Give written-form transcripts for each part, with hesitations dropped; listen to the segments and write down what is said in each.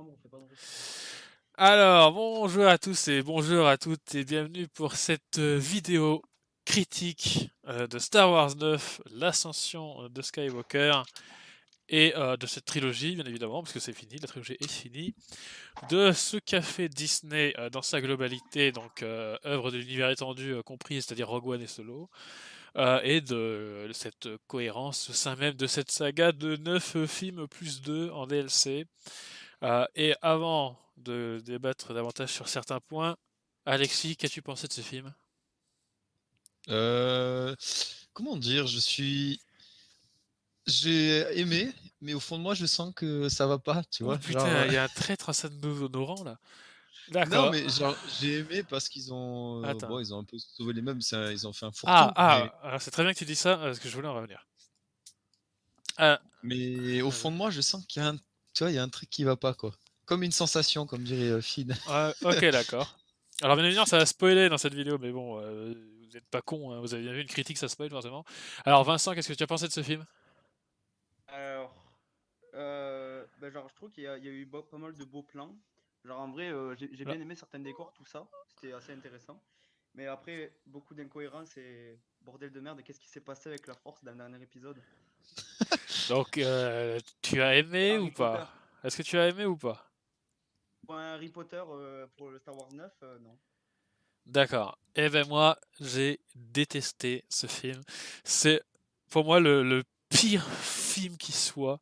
chambre, on fait pas de retour. Alors, bonjour à tous et bonjour à toutes et bienvenue pour cette vidéo critique de Star Wars 9, l'ascension de Skywalker et de cette trilogie, bien évidemment, parce que c'est fini, la trilogie est finie, de ce qu'a fait Disney dans sa globalité, donc œuvre de l'univers étendu comprise, c'est-à-dire Rogue One et Solo, et de cette cohérence au sein même de cette saga de 9 films plus 2 en DLC. Et avant de débattre davantage sur certains points, Alexis, qu'as-tu pensé de ce film? Heu, Comment dire? J'ai aimé, mais au fond de moi, je sens que ça va pas, tu Oh vois? Genre, putain, il y a un traître à nos rangs là. non, D'accord. mais genre, j'ai aimé parce qu'ils ont, Attends. bon, ils ont un peu sauvé les meubles, ça ils ont fait un Ah, fourre-tout, ah, alors c'est très bien que tu dis ça, parce que je voulais en revenir. Ah, mais au fond vas-y. de moi, je sens qu'il y a un tu vois, il y a un truc qui va pas, quoi. Comme une sensation, comme dirait, Finn. Ok, d'accord. Alors bien évidemment, ça va spoiler dans cette vidéo, mais bon, vous n'êtes pas con, hein, vous avez bien vu une critique, ça spoil forcément. Alors Vincent, qu'est-ce que tu as pensé de ce film? Alors, genre, je trouve qu'il y a eu pas mal de beaux plans. Genre, en vrai, j'ai Là. bien aimé certains décors, tout ça. C'était assez intéressant. Mais après, beaucoup d'incohérences et bordel de merde. Qu'est-ce qui s'est passé avec la force dans le dernier épisode? Donc, tu as aimé ou Harry Potter. pas? Est-ce que tu as aimé ou pas? Pour un Harry Potter pour le Star Wars 9, non. D'accord. Eh ben moi, j'ai détesté ce film. C'est pour moi le pire film qui soit.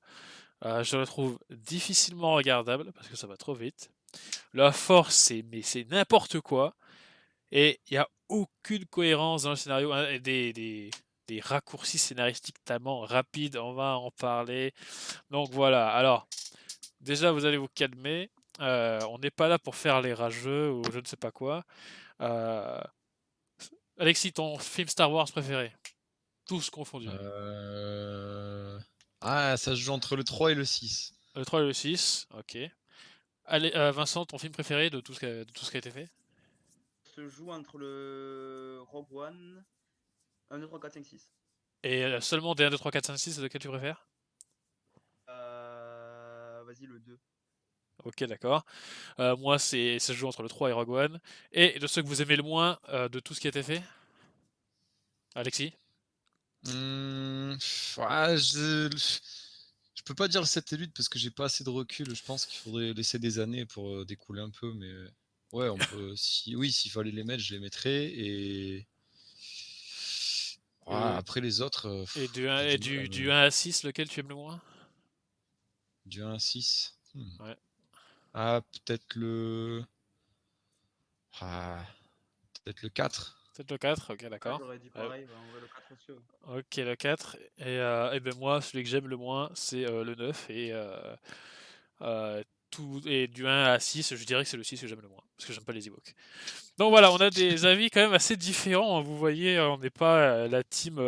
Je le trouve difficilement regardable parce que ça va trop vite. La force, c'est n'importe quoi et il y a aucune cohérence dans le scénario. Hein, et des raccourcis scénaristiques tellement rapides. On va en parler. Donc voilà. Alors déjà, vous allez vous calmer. On n'est pas là pour faire les rageux ou je ne sais pas quoi. Euh, Alexis, ton film Star Wars préféré? Tous confondus. Heu, ah, ça se joue entre le 3 et le 6. Le 3 et le 6, ok. Allez, Vincent, ton film préféré de tout ce qui a été fait? Se joue entre le Rogue One, 1, 2, 3, 4, 5, 6. Et seulement des 1, 2, 3, 4, 5, 6, c'est lequel tu préfères? Vas-y, le 2. Ok, d'accord. Moi, ça se joue entre le 3 et Rogue One. Et de ceux que vous aimez le moins de tout ce qui a été fait? Alexis? Ah, je peux pas dire le 7 et 8 parce que j'ai pas assez de recul. Je pense qu'il faudrait laisser des années pour découler un peu, mais ouais, on peut. Si, oui, s'il fallait les mettre, je les mettrais. Et Et, après les autres, et, du 1, j'ai et du mal du, à me. du 1 à 6, lequel tu aimes le moins? Du 1 à 6. Ouais. Ah, ah, peut-être le 4. Peut-être le 4, ok, Ah, d'accord. j'aurais dit Euh, pareil, en vrai, le 4 aussi. Ouais. ok, le 4. Et ben moi, celui que j'aime le moins, c'est le 9. Et du 1 à 6, je dirais que c'est le 6 que j'aime le moins, parce que j'aime pas les Ewoks. Donc voilà, on a des avis quand même assez différents. Hein. Vous voyez, on n'est pas la team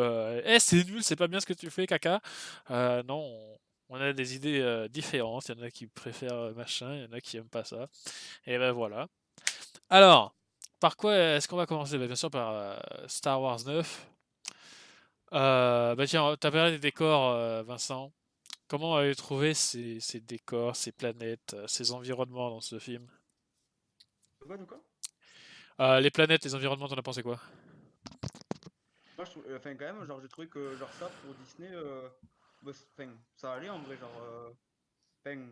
Eh, c'est nul, c'est pas bien ce que tu fais, caca. Non, on a des idées différentes. Il y en a qui préfèrent machin, il y en a qui aiment pas ça. Et ben voilà. Alors, par quoi est-ce qu'on va commencer? Bien sûr par Star Wars 9. Bah tiens, t'as parlé des décors, Vincent. Comment avez-vous trouvé ces décors, ces planètes, ces environnements dans ce film? De quoi? Les planètes, les environnements, t'en as pensé quoi? Moi, je trouve, enfin, quand même, genre, j'ai trouvé que, genre, ça, pour Disney, bah, enfin, ça allait en vrai, genre, enfin,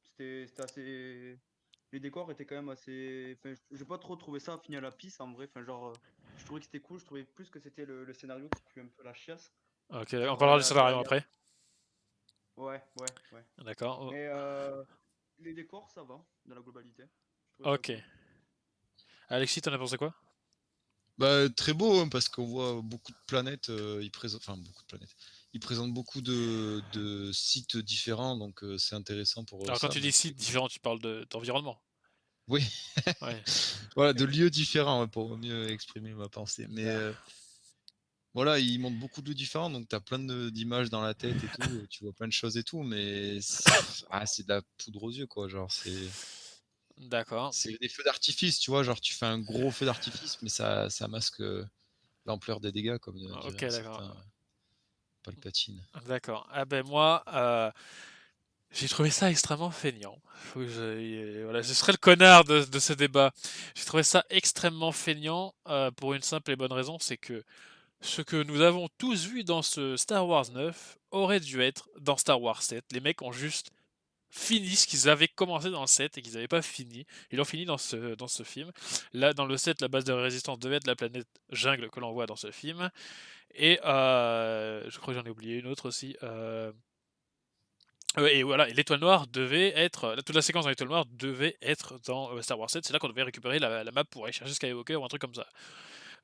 c'était assez. Les décors étaient quand même assez. Enfin, j'ai pas trop trouvé ça fini à la pisse en vrai, enfin, genre, je trouvais que c'était cool, je trouvais plus que c'était le scénario qui pue un peu la chiasse. Ok, on Genre, parlera du scénario après. ouais, ouais, ouais. D'accord. Mais les décors, ça va, dans la globalité. Je trouvais ça Ok. cool. Alexis, t'en as pensé quoi? Bah, très beau, hein, parce qu'on voit beaucoup de planètes. Enfin, beaucoup de planètes. Ils présentent beaucoup de sites différents, donc c'est intéressant pour Alors quand ça. tu Donc dis sites différents, tu parles d'environnement. oui, Ouais. voilà, de lieux différents ouais, pour mieux exprimer ma pensée. Mais Super. voilà, ils montrent beaucoup de lieux différents, donc tu as plein d'images dans la tête et tout. Tu vois plein de choses et tout, mais c'est de la poudre aux yeux, quoi. Genre, D'accord. c'est des feux d'artifice, tu vois. Genre, tu fais un gros feu d'artifice, mais ça masque l'ampleur des dégâts, comme dirait Ok, un d'accord. certain Palpatine. D'accord. Ah ben moi, J'ai trouvé ça extrêmement feignant. Voilà, je serais le connard de ce débat. J'ai trouvé ça extrêmement feignant pour une simple et bonne raison, c'est que ce que nous avons tous vu dans ce Star Wars 9 aurait dû être dans Star Wars 7. Les mecs ont juste fini ce qu'ils avaient commencé dans le 7 et qu'ils n'avaient pas fini. Ils l'ont fini dans ce film. Là, dans le 7, la base de résistance devait être la planète jungle que l'on voit dans ce film. Et je crois que j'en ai oublié une autre aussi. Et voilà, et l'étoile noire devait être. Toute la séquence dans l'étoile noire devait être dans Star Wars 7. C'est là qu'on devait récupérer la map pour aller chercher Skywalker ou un truc comme ça.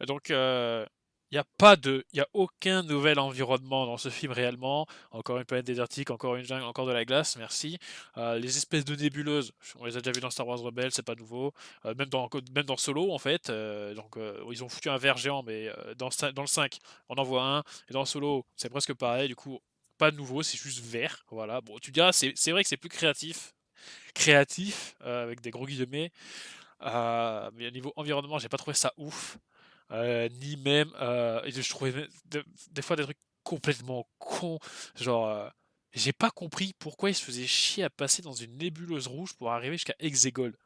Donc, il y a aucun nouvel environnement dans ce film réellement. Encore une planète désertique, encore une jungle, encore de la glace, merci. Les espèces de nébuleuses, on les a déjà vues dans Star Wars Rebels, c'est pas nouveau. Même dans Solo, en fait. Ils ont foutu un ver géant, mais dans le 5, on en voit un. Et dans Solo, c'est presque pareil. Du coup, pas de nouveau, c'est juste vert. Voilà. Bon, tu diras, c'est vrai que c'est plus créatif. Créatif, avec des gros guillemets. Mais au niveau environnement, j'ai pas trouvé ça ouf. Ni même. Et je trouvais des fois des trucs complètement cons. Genre, j'ai pas compris pourquoi ils se faisaient chier à passer dans une nébuleuse rouge pour arriver jusqu'à Exegol.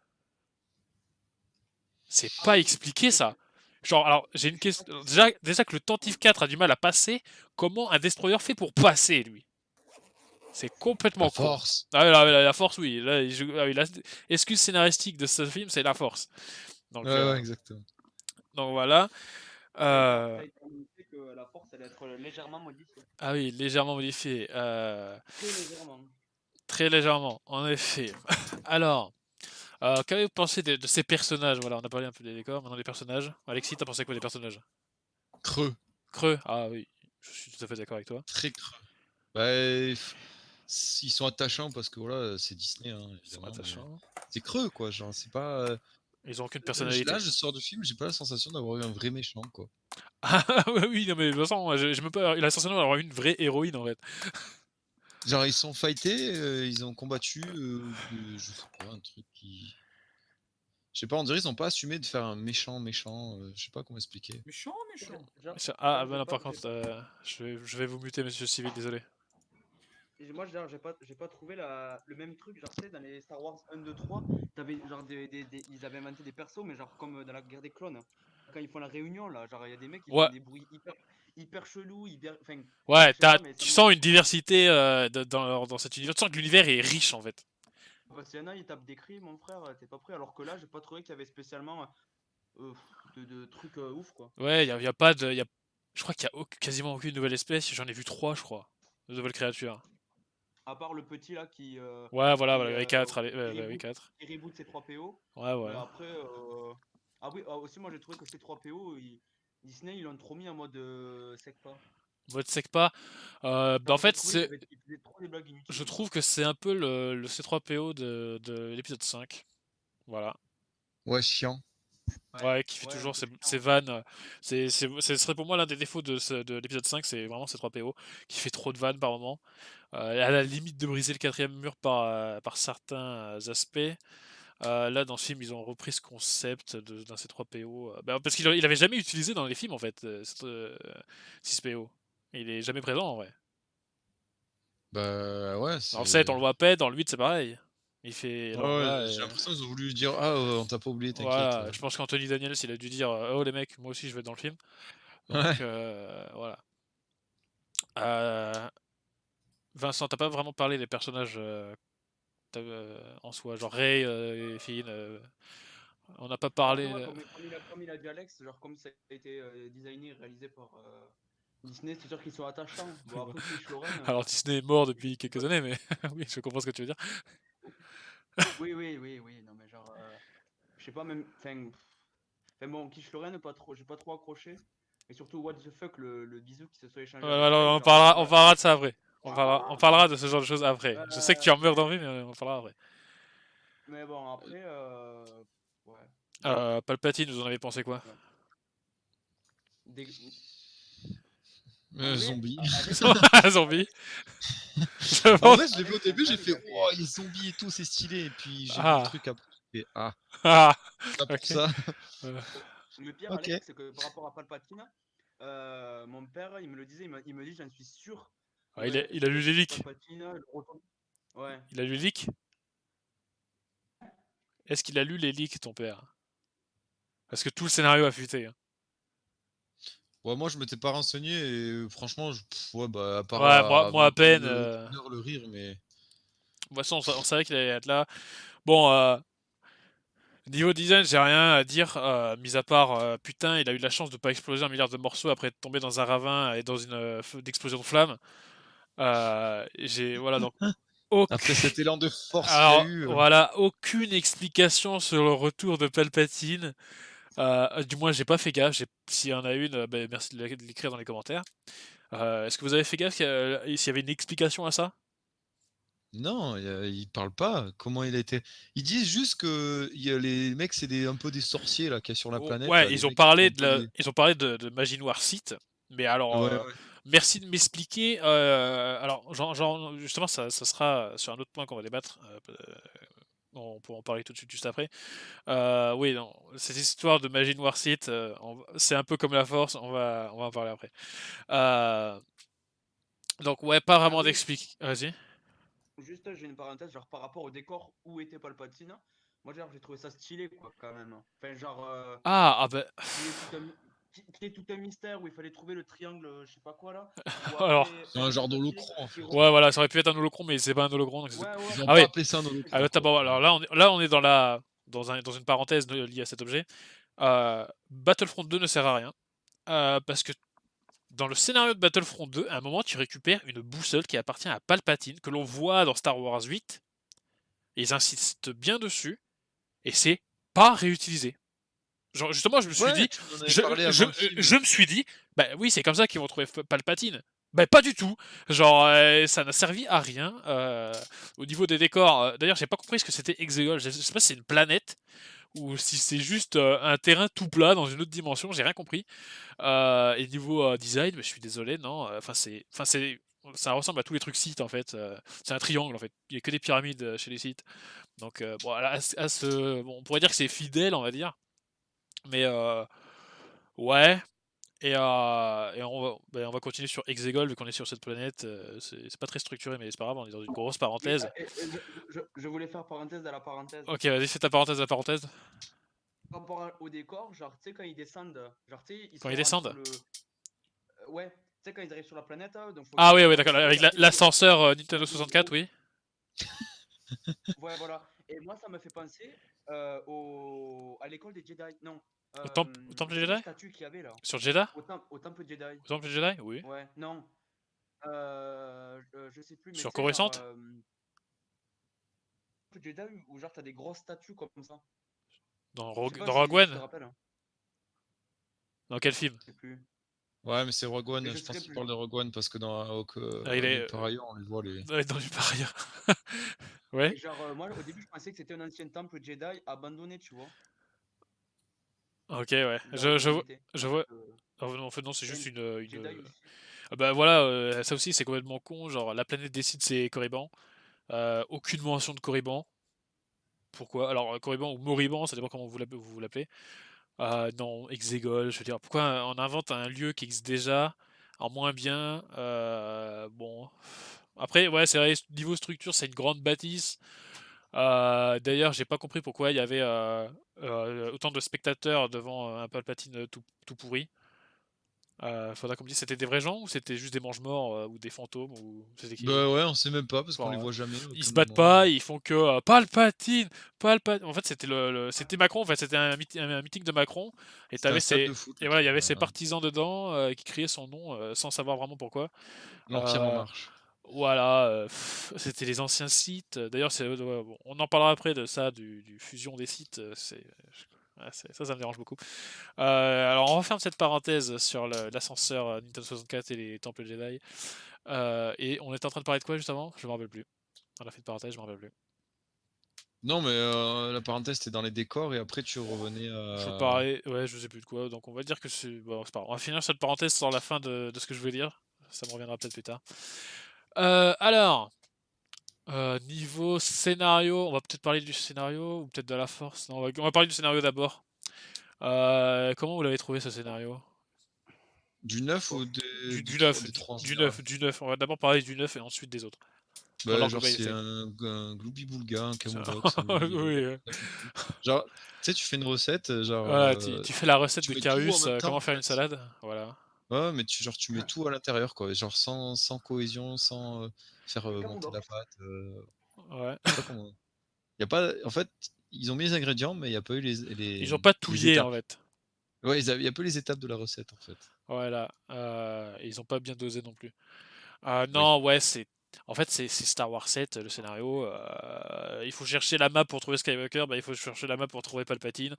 C'est Ah pas oui, expliqué c'est- ça. Genre, alors, j'ai une question. Déjà que le Tantive 4 a du mal à passer, comment un destroyer fait pour passer, lui? C'est La complètement con. force. Ah, la force, oui. Là, ah oui, excuse scénaristique de ce film, c'est la force. Ouais, Donc, ouais, exactement. voilà. ça a Euh, été annoncé que la force allait être légèrement modifiée. ah oui, légèrement modifié. Très légèrement. Très légèrement, en effet. Alors, qu'avez-vous pensé de ces personnages? Voilà, on a parlé un peu des décors, maintenant des personnages. Alexis, t'as pensé quoi des personnages? Creux. Creux? Ah oui, je suis tout à fait d'accord avec toi. Très creux. Bah, ils sont attachants parce que voilà, c'est Disney, hein, Ils sont évidemment, mais attachants. c'est creux, quoi. Genre, c'est pas. Ils ont aucune Là, personnalité. je sors du film, j'ai pas la sensation d'avoir eu un vrai méchant, quoi. Ah oui, non mais de toute façon, moi, j'ai même pas. Il a sensation d'avoir une vraie héroïne en fait. Genre, ils sont fightés, ils ont combattu, je sais pas, un truc qui. Je sais pas, on dirait qu'ils ont pas assumé de faire un méchant, je sais pas comment expliquer. Méchant, méchant. Ah, Genre, bah non, par contre, je vais vous muter, monsieur Civil, désolé. moi, genre, j'ai pas trouvé le même truc. Genre, tu sais, dans les Star Wars 1, 2, 3, t'avais, genre, ils avaient inventé des persos, mais genre comme dans la guerre des clones. Quand ils font la réunion, là, genre, il y a des mecs qui font Ouais, des bruits hyper chelous, hyper. Enfin, ouais, je sais pas, mais ça tu me. sens une diversité dans cet univers. Tu sens que l'univers est riche en fait. Parce qu'il y en a, ils tapent des cris, mon frère, t'es pas prêt. Alors que là, j'ai pas trouvé qu'il y avait spécialement euh, de trucs ouf, quoi. Ouais, y a pas de. Je crois qu'il y a quasiment aucune nouvelle espèce. J'en ai vu trois, je crois. De nouvelles créatures. À part le petit là Ouais, voilà, qui, voilà, euh, V4, allez, ouais, ouais, reboot, V4. qui reboot ses 3 PO. Ouais, Mais voilà. après, ah oui, aussi moi j'ai trouvé que ces 3 PO, Disney ils l'ont trop mis en mode SECPA. Mode Secpa. Bah, en Genre j'ai fait, trouvé il faisait trop des blagues je inutiles. trouve que c'est un peu le C3PO de l'épisode 5. Voilà. Ouais, chiant. Ouais, qui fait Ouais, un toujours peu ses chiant. vannes. Ce serait pour moi l'un des défauts de l'épisode 5, c'est vraiment C3PO, qui fait trop de vannes par moment. À la limite de briser le quatrième mur par certains aspects. Là, dans ce film, ils ont repris ce concept d'un C3PO. Parce qu'il avait jamais utilisé dans les films, en fait, 6PO. Il est jamais présent, en vrai. Bah ouais, Dans le 7, on c'est. le voit pas, dans le 8, c'est pareil. Il fait. Ouais, Alors ouais, là, j'ai l'impression qu'ils ont voulu dire ah on t'a pas oublié, t'inquiète. voilà, je pense qu'Anthony Daniels, il a dû dire oh les mecs, moi aussi je vais être dans le film. Donc Ouais. voilà. Euh, Vincent, t'as pas vraiment parlé des personnages en soi, genre Rey et Finn. On n'a pas Après parlé. ouais, comme il a dit Alex, genre comme ça a été designé et réalisé par Disney, c'est sûr qu'ils sont attachants. Bon après Kish Loren, Alors Disney est mort depuis je sais pas quelques années, mais oui, je comprends ce que tu veux dire. oui, non mais genre je sais pas même enfin bon, Kish Loren pas trop, j'ai pas trop accroché. Et surtout what the fuck le bisou qui se soit échangé avec Alors, Rey, genre on parlera de ça après. On parlera de ce genre de choses après. Je sais que tu en meurs mais d'envie, mais on en parlera après. mais bon après ouais. Palpatine, vous en avez pensé quoi? Ouais. Des- En vrai, Zombie. avec Zombie. En vrai, je l'ai vu au Alex, mon début, j'ai frère, fait oh les zombies et tout, c'est stylé. Et puis j'ai vu le Ah, truc après, j'ai fait ah, ah, ça pour ok. ça. Euh, le pire, Ok. Alex, c'est que par rapport à Palpatine, mon père, il me le disait, il me dit, j'en suis sûr, ah, il va y il a lu être les sur leaks. Palpatine, le retour. Ouais. Il a lu les leaks? Est-ce qu'il a lu les leaks, ton père? Parce que tout le scénario a fuité. Hein. Ouais, moi, je m'étais pas renseigné et franchement, ouais, bah, à part Ouais, moi à peine. le teneur, le rire, mais. De toute façon, on savait qu'il allait être là. Bon, niveau design, j'ai rien à dire, mis à part, putain, il a eu de la chance de pas exploser un milliard de morceaux après de tomber dans un ravin et dans une d'explosion de flammes. Voilà, donc Après aucune... cet élan de force qu'il y a Alors, eu. voilà, aucune explication sur le retour de Palpatine. Du moins, j'ai pas fait gaffe. S'il y en a une, merci de l'écrire dans les commentaires. Est-ce que vous avez fait gaffe s'il y avait une explication à ça? Non, ils parlent pas. Comment il a été. Ils disent juste que les mecs, c'est un peu des sorciers là, qu'il y a sur la planète. Ouais, Là, des mecs qui font un peu des. ils ont parlé de magie noire Sith, mais alors, Ouais, ouais. merci de m'expliquer. Alors, justement, ça sera sur un autre point qu'on va débattre. On peut en parler tout de suite juste après. Oui, non, cette histoire de magie noire Sith, c'est un peu comme la Force. On va en parler après. Euh, donc, ouais, pas Ah vraiment oui, d'explic. Vas-y. juste, j'ai une parenthèse, genre par rapport au décor où était Palpatine, moi genre j'ai trouvé ça stylé quoi quand même. Enfin genre Bah, qu'il y ait tout un mystère où il fallait trouver le triangle, je sais pas quoi là, ou alors, après, C'est enfin un j'ai genre trouvé ça stylé d'holocron en fait. ouais, voilà, ça aurait pu être un holocron, mais c'est pas un holocron, donc Ouais ouais, Ils ont ah pas oui. appelé ça un j'ai holocron, Ah, quoi. bon, alors là, on est dans une parenthèse liée à cet objet. Battlefront 2 ne sert à rien. Parce que dans le scénario de Battlefront 2, à un moment, tu récupères une boussole qui appartient à Palpatine, que l'on voit dans Star Wars 8. Et ils insistent bien dessus, et c'est pas réutilisé. Genre, justement, je me suis Ouais, dit, tu m'en avais parlé avant le film. je me suis dit, bah oui, c'est comme ça qu'ils vont trouver Palpatine. Bah pas du tout. Genre, ça n'a servi à rien. Au niveau des décors, d'ailleurs, j'ai pas compris ce que c'était Exegol. Je sais pas si c'est une planète ou si c'est juste un terrain tout plat dans une autre dimension. J'ai rien compris. Et niveau design, je suis désolé, non. Ça ressemble à tous les trucs Sith en fait. C'est un triangle en fait. Il y a que des pyramides chez les Sith. Donc bon, bon, on pourrait dire que c'est fidèle, on va dire. Mais ouais. Et on va continuer sur Exegol vu qu'on est sur cette planète. C'est pas très structuré, mais c'est pas grave. On est dans une grosse parenthèse. je voulais faire parenthèse de la parenthèse. Ok, vas-y, fais ta parenthèse, la parenthèse. Par rapport au décor, genre tu sais quand ils descendent, genre tu sais ils Quand ils sont entre descendent. le, ouais, tu sais quand ils arrivent sur la planète, donc faut Ah qu'ils oui, oui, descendent d'accord. un peu et Avec après l'ascenseur il y a Nintendo le 64, oui. ouais voilà. Et moi ça me fait penser à l'école des Jedi. Non, Au temple tu sais les Jedi. statues qu'il y avait là, Sur Jeddah. au temple Jedi. Au temple Jedi, oui. Ouais, non, je sais plus, mais Sur tu sais genre Coruscant. temple Jedi où genre t'as des grosses statues comme ça. Dans Je sais pas Dans Rogue si tu te One. rappelles. Dans quel film? Je sais plus. Ouais, mais c'est Rogue Mais One. je Je pense serais qu'il plus. parle de Rogue One parce que dans Il nulle est part ailleurs, on les voit les. dans du paria. Ouais. Et genre moi au début je pensais que c'était un ancien temple Jedi abandonné, tu vois, Ok, ouais. dans l'humanité. Je Alors vois. que En fait, non, c'est juste Jedi aussi. Ah bah voilà, ça aussi c'est complètement con. Genre, la planète décide c'est Corriban. Aucune mention de Corriban. Pourquoi? Alors, Corriban ou Morriban, ça dépend comment vous l'appelez. Non, Exegol, je veux dire, pourquoi on invente un lieu qui existe déjà en moins bien? Bon. Après, ouais, c'est vrai, niveau structure, c'est une grande bâtisse. D'ailleurs, j'ai pas compris pourquoi il y avait autant de spectateurs devant un Palpatine tout pourri. Faudra qu'on me dise, c'était des vrais gens ou c'était juste des mange-morts ou des fantômes ou c'était qui? Bah ouais, on sait même pas parce qu'on les Enfin, voit jamais à ils aucun se battent moment. pas, ils font que Palpatine, Palpatine. En fait, c'était c'était Macron. En fait, c'était un meeting de Macron et C'était un t'avais stade ses de foot, et le voilà, il y truc. avait ses partisans dedans qui criaient son nom sans savoir vraiment pourquoi. L'Empire en Euh, marche. voilà, c'était les anciens sites. D'ailleurs, ouais, bon, on en parlera après de ça, du fusion des sites. Ouais, ça me dérange beaucoup. Alors, on referme cette parenthèse sur l'ascenseur Nintendo 64 et les temples Jedi. Et on était en train de parler de quoi juste avant? Je me rappelle plus. On a fait une parenthèse, je me rappelle plus. Non, mais la parenthèse, c'était dans les décors et après tu revenais Je à. parlais, ouais, je sais plus de quoi. Donc, on va dire que c'est. Bon, c'est pas grave. On va finir cette parenthèse sur la fin de ce que je voulais dire. Ça me reviendra peut-être plus tard. Alors. Niveau scénario, on va peut-être parler du scénario ou peut-être de la force. Non, on va parler du scénario d'abord. Comment vous l'avez trouvé ce scénario? Du neuf Bon, ou Du des 9, trois en du général? 9, du 9. On va d'abord parler du 9 et ensuite des autres. Dans Bah, leur genre, c'est globalité. un Gloubi-Boulga, un Ça- Camoulox, Oui, pas compris. Genre, tu sais, tu fais une recette, genre, voilà, tu fais la recette tu de mets tout en Carus, même temps, comment en faire une fait. salade, voilà. Ouais, mais tu mets tout à l'intérieur, quoi. Genre, sans cohésion, sans faire Un monter la camoulox. pâte. Ouais. Je sais pas comment. Y a pas, en fait, ils ont mis les ingrédients, mais il n'y a pas eu Ils ont pas les touillé en étapes. fait. Ouais, il n'y a pas eu les étapes de la recette, en fait. Voilà. Ils ont pas bien dosé non plus. Oui. Non, ouais, en fait, c'est Star Wars 7, le scénario. Il faut chercher la map pour trouver Skywalker, bah, il faut chercher la map pour trouver Palpatine.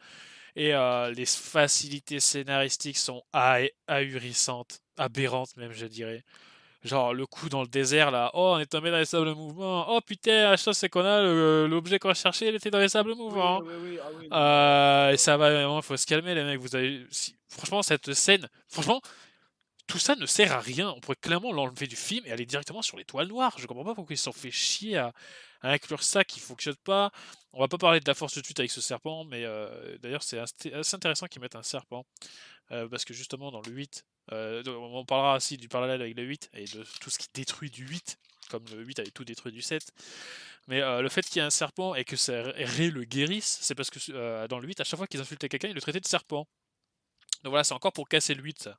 Et les facilités scénaristiques sont ahurissantes, aberrantes même, je dirais. Genre le coup dans le désert là, oh on est tombé dans les sables mouvants, oh putain la chose c'est qu'on a l'objet qu'on a cherché il était dans les sables Oui, mouvants. oui, oui, ah oui, non, mais alors là, Et ça va vraiment, faut se calmer les mecs, vous avez franchement cette scène, franchement tout ça ne sert à rien, on pourrait clairement l'enlever du film et aller directement sur l'étoile noire. Je comprends pas pourquoi ils s'en fait chier à inclure ça qui fonctionne pas. On va pas parler de la force de suite avec ce serpent, mais d'ailleurs c'est assez intéressant qu'ils mettent un serpent. Parce que justement dans le 8, on parlera aussi du parallèle avec le 8 et de tout ce qui détruit du 8, comme le 8 avait tout détruit du 7. Mais le fait qu'il y ait un serpent et que Rey le guérisse, c'est parce que dans le 8, à chaque fois qu'ils insultaient quelqu'un, ils le traitaient de serpent. Donc voilà, c'est encore pour casser le 8 ça.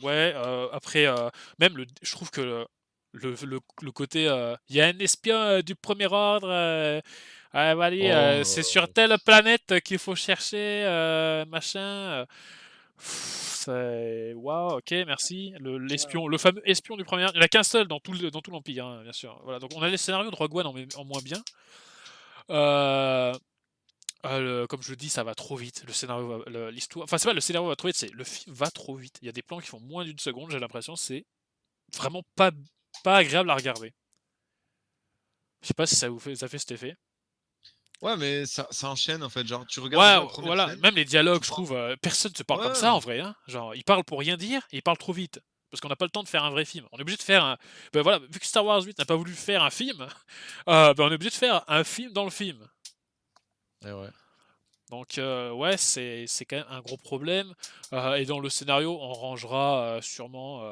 Ouais, après, même je trouve que le côté, il y a un espion du premier ordre, voilà, c'est sur Oh, telle planète qu'il faut chercher, machin. Waouh, ok, merci. ouais. Le fameux espion du premier ordre, il n'y en a qu'un seul dans tout l'Empire, hein, bien sûr. Voilà, donc on a les scénarios de Rogue One en moins bien. Euh, comme je le dis, ça va trop vite. Le scénario, l'histoire. Enfin, c'est pas le scénario va trop vite, c'est le film va trop vite. Il y a des plans qui font moins d'une seconde, j'ai l'impression. C'est vraiment pas agréable à regarder. Je sais pas si ça fait cet effet. ouais, mais ça enchaîne, en fait. Genre, tu regardes Ouais, déjà la première voilà. scène, Même les dialogues, tu je pars. trouve, personne ne se parle comme Ouais, ça en vrai, hein. Genre, ils parlent pour rien dire et ils parlent trop vite. Parce qu'on n'a pas le temps de faire un vrai film. On est obligé de faire un. Ben voilà, vu que Star Wars 8 n'a pas voulu faire un film, ben on est obligé de faire un film dans le film. et ouais. Donc ouais, c'est quand même un gros problème. Et dans le scénario, on rangera sûrement.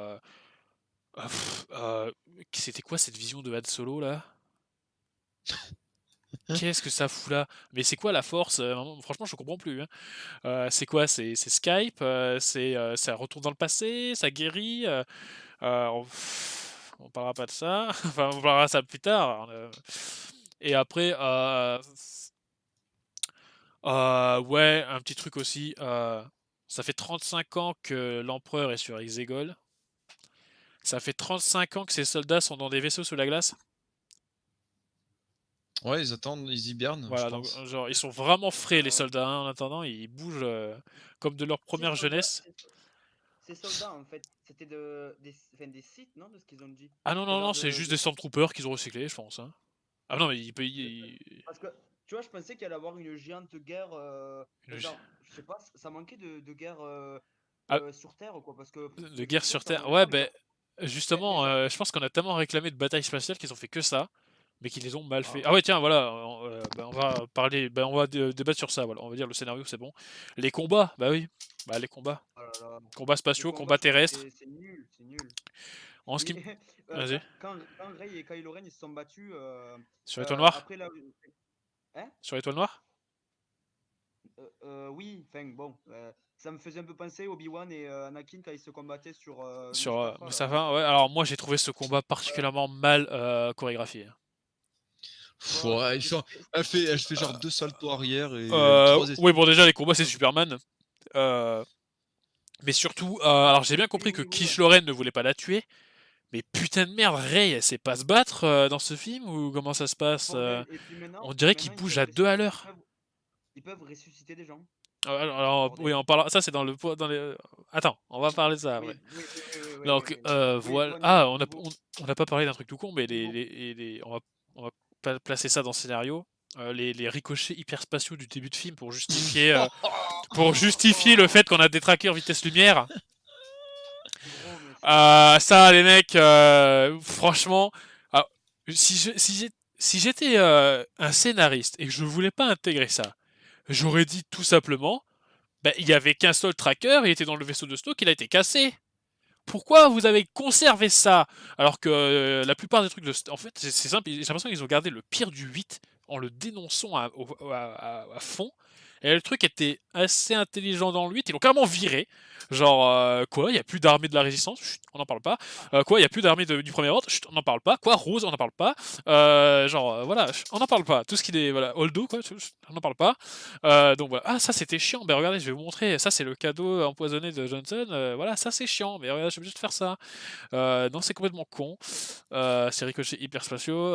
C'était quoi cette vision de Han Solo là? Qu'est-ce que ça fout là? Mais c'est quoi la force? Franchement, je comprends plus, hein. C'est quoi? C'est Skype? Ça retourne dans le passé? Ça guérit? On parlera pas de ça. Enfin, on parlera de ça plus tard. Et après, ouais, un petit truc aussi. Ça fait 35 ans que l'empereur est sur Exegol. Ça fait 35 ans que ses soldats sont dans des vaisseaux sous la glace. Ouais, ils attendent, ils hibernent, je Voilà, donc pense. genre ils sont vraiment frais les Euh, soldats, hein, en attendant, ils bougent comme de leur ces première soldats, jeunesse. ces soldats, en fait, c'était enfin, des sites, non, de ce qu'ils ont dit. Ah non, C'est non, genre non, c'est juste de... des Stormtroopers qu'ils ont recyclés, je pense, hein. Ah non, mais Parce que, tu vois, je pensais qu'il allait avoir une géante guerre. une- Genre, je sais pas, ça manquait de guerre ah, sur Terre, quoi. Parce que de les guerre vaisseaux, sur ça Terre. m'avait Ouais, pas ben l'air. justement, Déjà. je pense qu'on a tellement réclamé de batailles spatiales qu'ils ont fait que ça, mais qu'ils les ont mal fait. Ah, Ah ouais, tiens, voilà, ben, on va parler, ben, on va débattre sur ça, voilà. On va dire le scénario, c'est bon. Les combats, bah oui, bah les combats. oh là là. Combats Les spatiaux, combats, combats terrestres. c'est nul, c'est nul. En ce qui Les... me... Vas-y. quand Rey et Kylo Ren ils se sont battus, Sur l'étoile noire? après la. Hein? Sur l'étoile noire? Oui, enfin bon, ça me faisait un peu penser Obi-Wan et Anakin quand ils se combattaient sur Sur Mustapha là. Mustapha, ouais. Alors moi j'ai trouvé ce combat Ouais, particulièrement mal chorégraphié. ouais, Ouais, elle fait genre Euh, 2 saltos arrière et 3 oui, esquives. bon déjà les combats c'est Superman. Euh, mais surtout, Ah, alors j'ai bien oui, compris que oui, oui, Kish ouais. Loren ne voulait pas la tuer. Mais putain de merde, Rey, elle sait pas se battre dans ce film ou comment ça se passe Bordel. Et puis On et dirait qu'il maintenant bouge à 2 à l'heure. ils peuvent ressusciter des gens. Oui, Bordel. on parle. Ça c'est dans les. Attends, on va parler de ça après. Oui, oui, oui, oui, oui, oui, oui, Donc oui. Oui, tu voilà. vois, Ah, niveau, on n'a pas parlé d'un truc tout con, mais niveau, on va placer ça dans le scénario. Les ricochets hyperspatiaux du début de film pour justifier le fait qu'on a des trackers vitesse lumière. gros, mais c'est. Ça, les mecs, franchement, alors, si j'étais un scénariste et que je voulais pas intégrer ça, j'aurais dit tout simplement, ben, il y avait qu'un seul tracker, il était dans le vaisseau de stock, il a été cassé. pourquoi vous avez conservé ça? Alors que la plupart des trucs de. En fait, c'est simple, j'ai l'impression qu'ils ont gardé le pire du 8 en le dénonçant à fond. Et le truc était assez intelligent dans le 8, ils l'ont carrément viré. Genre, quoi, il n'y a plus d'armée de la résistance, chut, on n'en parle pas. Quoi, il n'y a plus d'armée du premier ordre, chut, on n'en parle pas. Quoi, Rose, on n'en parle pas. Voilà, on n'en parle pas. Tout ce qui est, voilà, Holdo, quoi, on n'en parle pas. Donc voilà. Ah, ça c'était chiant. Ben regardez, je vais vous montrer. Ça c'est le cadeau empoisonné de Johnson. Voilà, ça c'est chiant. Mais regardez, je suis obligé de faire ça. Non, c'est complètement con. C'est ricochets hyper spatiaux.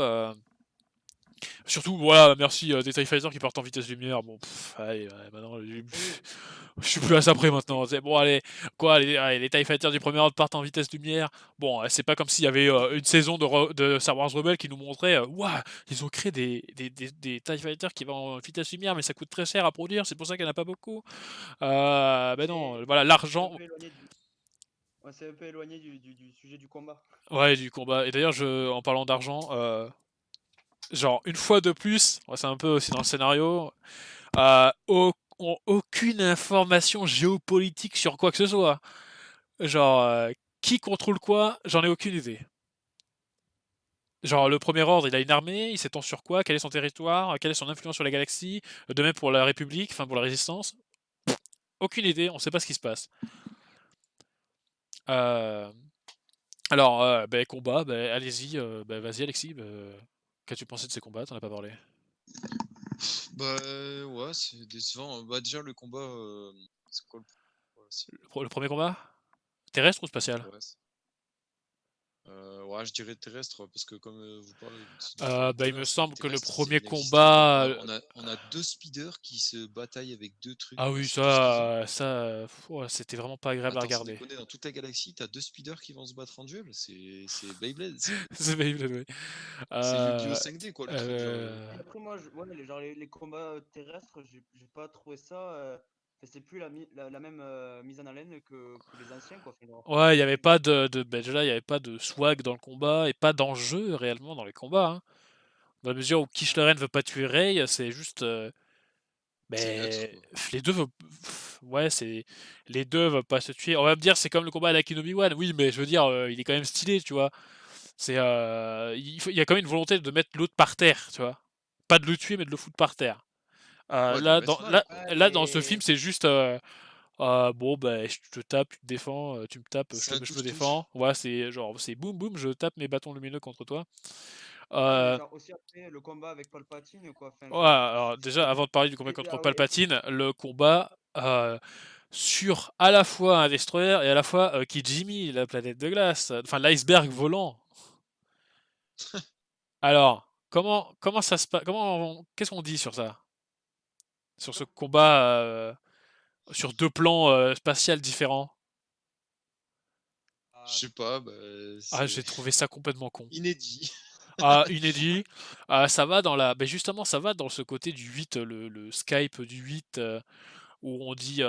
Surtout, voilà, merci des TIE Fighters qui partent en vitesse lumière. Bon, allez, maintenant, Oui. je suis plus à ça près maintenant. C'est bon, allez, quoi, les TIE Fighters du premier ordre partent en vitesse lumière. Bon, c'est pas comme s'il y avait une saison de Star Wars Rebels qui nous montrait, waouh, ils ont créé des TIE Fighters qui vont en vitesse lumière, mais ça coûte très cher à produire, c'est pour ça qu'il n'y en a pas beaucoup. Ben non, voilà, C'est un l'argent, peu éloigné du... Ouais, c'est un peu éloigné du sujet du combat. ouais, du combat. Et d'ailleurs, en parlant d'argent, genre, une fois de plus, ouais, c'est un peu aussi dans le scénario, aucune information géopolitique sur quoi que ce soit. Genre, qui contrôle quoi, j'en ai aucune idée. Genre, le premier ordre, il a une armée, il s'étend sur quoi, quel est son territoire, quelle est son influence sur la galaxie, de même pour la République, enfin pour la Résistance. Aucune idée, on sait pas ce qui se passe. Euh, alors, ben, combat, ben, allez-y, ben, vas-y Alexis, qu'as-tu pensé de ces combats? T'en as pas parlé. Bah ouais, c'est décevant. Bah déjà le combat, c'est quoi ouais, Le premier combat? Terrestre ou spatial? ouais, ouais, je dirais terrestre parce que comme vous parlez depuis tout Bah, à il me l'heure, semble que le terrestre c'est premier inexistant. Genre combat. on a deux speeders qui se bataillent avec deux trucs, Ah oui, c'est tout ce qu'ils ont. c'était vraiment pas agréable à Attends, sans regarder. déconner, dans toute la galaxie, t'as deux speeders qui vont se battre en duel, c'est Beyblade, C'est Beyblade, oui. c'est Yu-Gi-Oh! Euh, 5D quoi le truc, genre. euh, Et après, moi, ouais, genre, les combats terrestres, j'ai pas trouvé ça. Enfin, c'est plus la même mise en haleine que les anciens, quoi. Enfin, genre, Ouais, il n'y avait pas ben, déjà, il y avait pas de swag dans le combat et pas d'enjeu réellement dans les combats, hein. Dans la mesure où Kylo Ren veut pas tuer Rey, c'est juste. C'est neutre Ben, quoi. les deux veulent. Ouais, c'est. Les deux veulent pas se tuer. On va me dire, c'est comme le combat d'Anakin Obi-Wan. Oui, mais je veux dire, il est quand même stylé, tu vois. Il y a quand même une volonté de mettre l'autre par terre, tu vois. Pas de le tuer, mais de le foutre par terre. Ouais, de le mettre mal quoi. ouais, Là, dans ce film, mais c'est juste. Bon, ben, je te tape, tu te défends, tu me tapes, C'est un je me touche-touche. défends. Ouais, c'est genre, c'est boum boum, je tape mes bâtons lumineux contre toi. ouais, mais Euh, genre aussi après le combat avec Palpatine, quoi. Enfin, ouais, genre, alors déjà, avant de parler du combat et, contre ah ouais, Palpatine, le combat sur à la fois un destroyer et à la fois Kijimi, la planète de glace, enfin l'iceberg volant. Alors, comment ça se passe, qu'est-ce qu'on dit sur ça? Sur ce combat sur deux plans spatials différents? Je ah, sais pas, bah, Ah, c'est j'ai trouvé ça complètement con. inédit. Inédit. Ça va dans la. Ben justement, ça va dans ce côté du 8, le Skype du 8, où on dit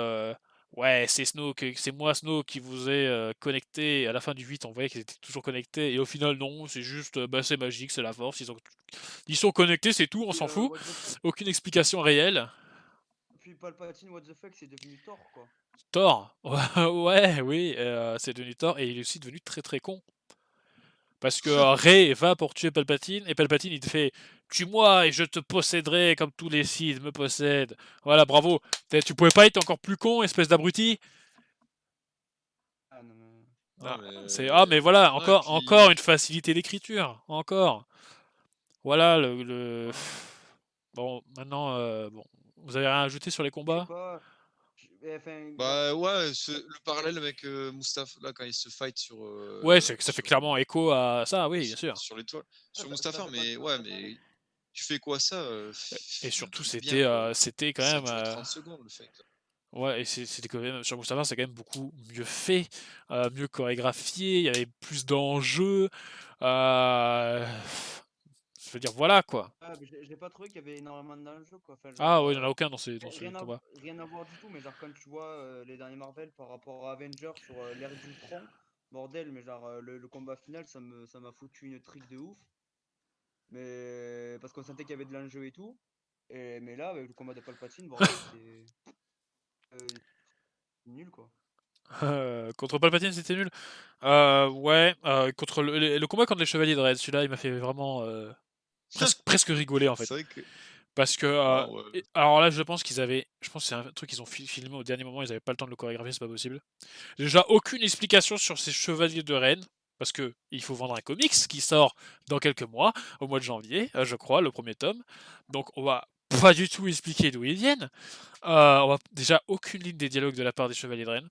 ouais, c'est Snoke, c'est moi Snoke qui vous ai connecté. Et à la fin du 8, on voyait qu'ils étaient toujours connectés. Et au final, non, c'est juste, bah, c'est magique, c'est la force. Ils sont connectés, c'est tout, on puis, s'en fout. what the fuck. Aucune explication réelle. Puis Palpatine, what the fuck, c'est devenu Thor, quoi. Thor, ouais, oui, c'est devenu Thor. Et il est aussi devenu très très con. Parce que Rey va pour tuer Palpatine, et Palpatine il te fait tue-moi et je te posséderai comme tous les Sith me possèdent. Voilà, bravo. Tu pouvais pas être encore plus con, espèce d'abruti? Ah non, mais... Ah, Non mais mais voilà, non et encore puis une facilité d'écriture. Encore. Voilà ouais. Bon, maintenant, bon. Vous avez rien à ajouter sur les Je sais combats? pas. Enfin, genre, Bah ouais, le parallèle avec Mustapha là quand il se fight sur Ouais, ça fait clairement écho à ça, oui, bien sûr. sur l'étoile, ça, sur ça Mustapha, fait pas mais trop ouais, ça, mais tu fais quoi ça? Et Fais un surtout, truc bien quoi. c'était quand Ça a même. duré 30 secondes le fight. Ouais, et c'était quand même, sur Mustapha, c'est quand même beaucoup mieux fait, mieux chorégraphié, il y avait plus d'enjeux. euh, Je veux dire, voilà quoi. ah, mais j'ai pas trouvé qu'il y avait énormément d'enjeux, quoi. Enfin, genre, Ah ouais, il n'y en a aucun dans ce combat. rien à voir du tout, mais genre, quand tu vois les derniers Marvel par rapport à Avengers sur l'ère d'Ultron, bordel, mais genre, le combat final, ça m'a foutu une trique de ouf. Mais parce qu'on sentait qu'il y avait de l'enjeu et tout. Mais là, avec le combat de Palpatine, bordel, c'est nul, quoi. Contre Palpatine, c'était nul. Ouais, contre le combat contre les Chevaliers de Red, celui-là, il m'a fait vraiment presque rigoler en fait. C'est vrai que. Parce que, Ah ouais. alors là, je pense que c'est un truc qu'ils ont filmé au dernier moment, ils avaient pas le temps de le chorégraphier, c'est pas possible. Déjà, aucune explication sur ces Chevaliers de Rennes, parce que il faut vendre un comics qui sort dans quelques mois, au mois de janvier, je crois, le premier tome. Donc on va pas du tout expliquer d'où ils viennent. On va déjà aucune ligne des dialogues de la part des Chevaliers de Rennes.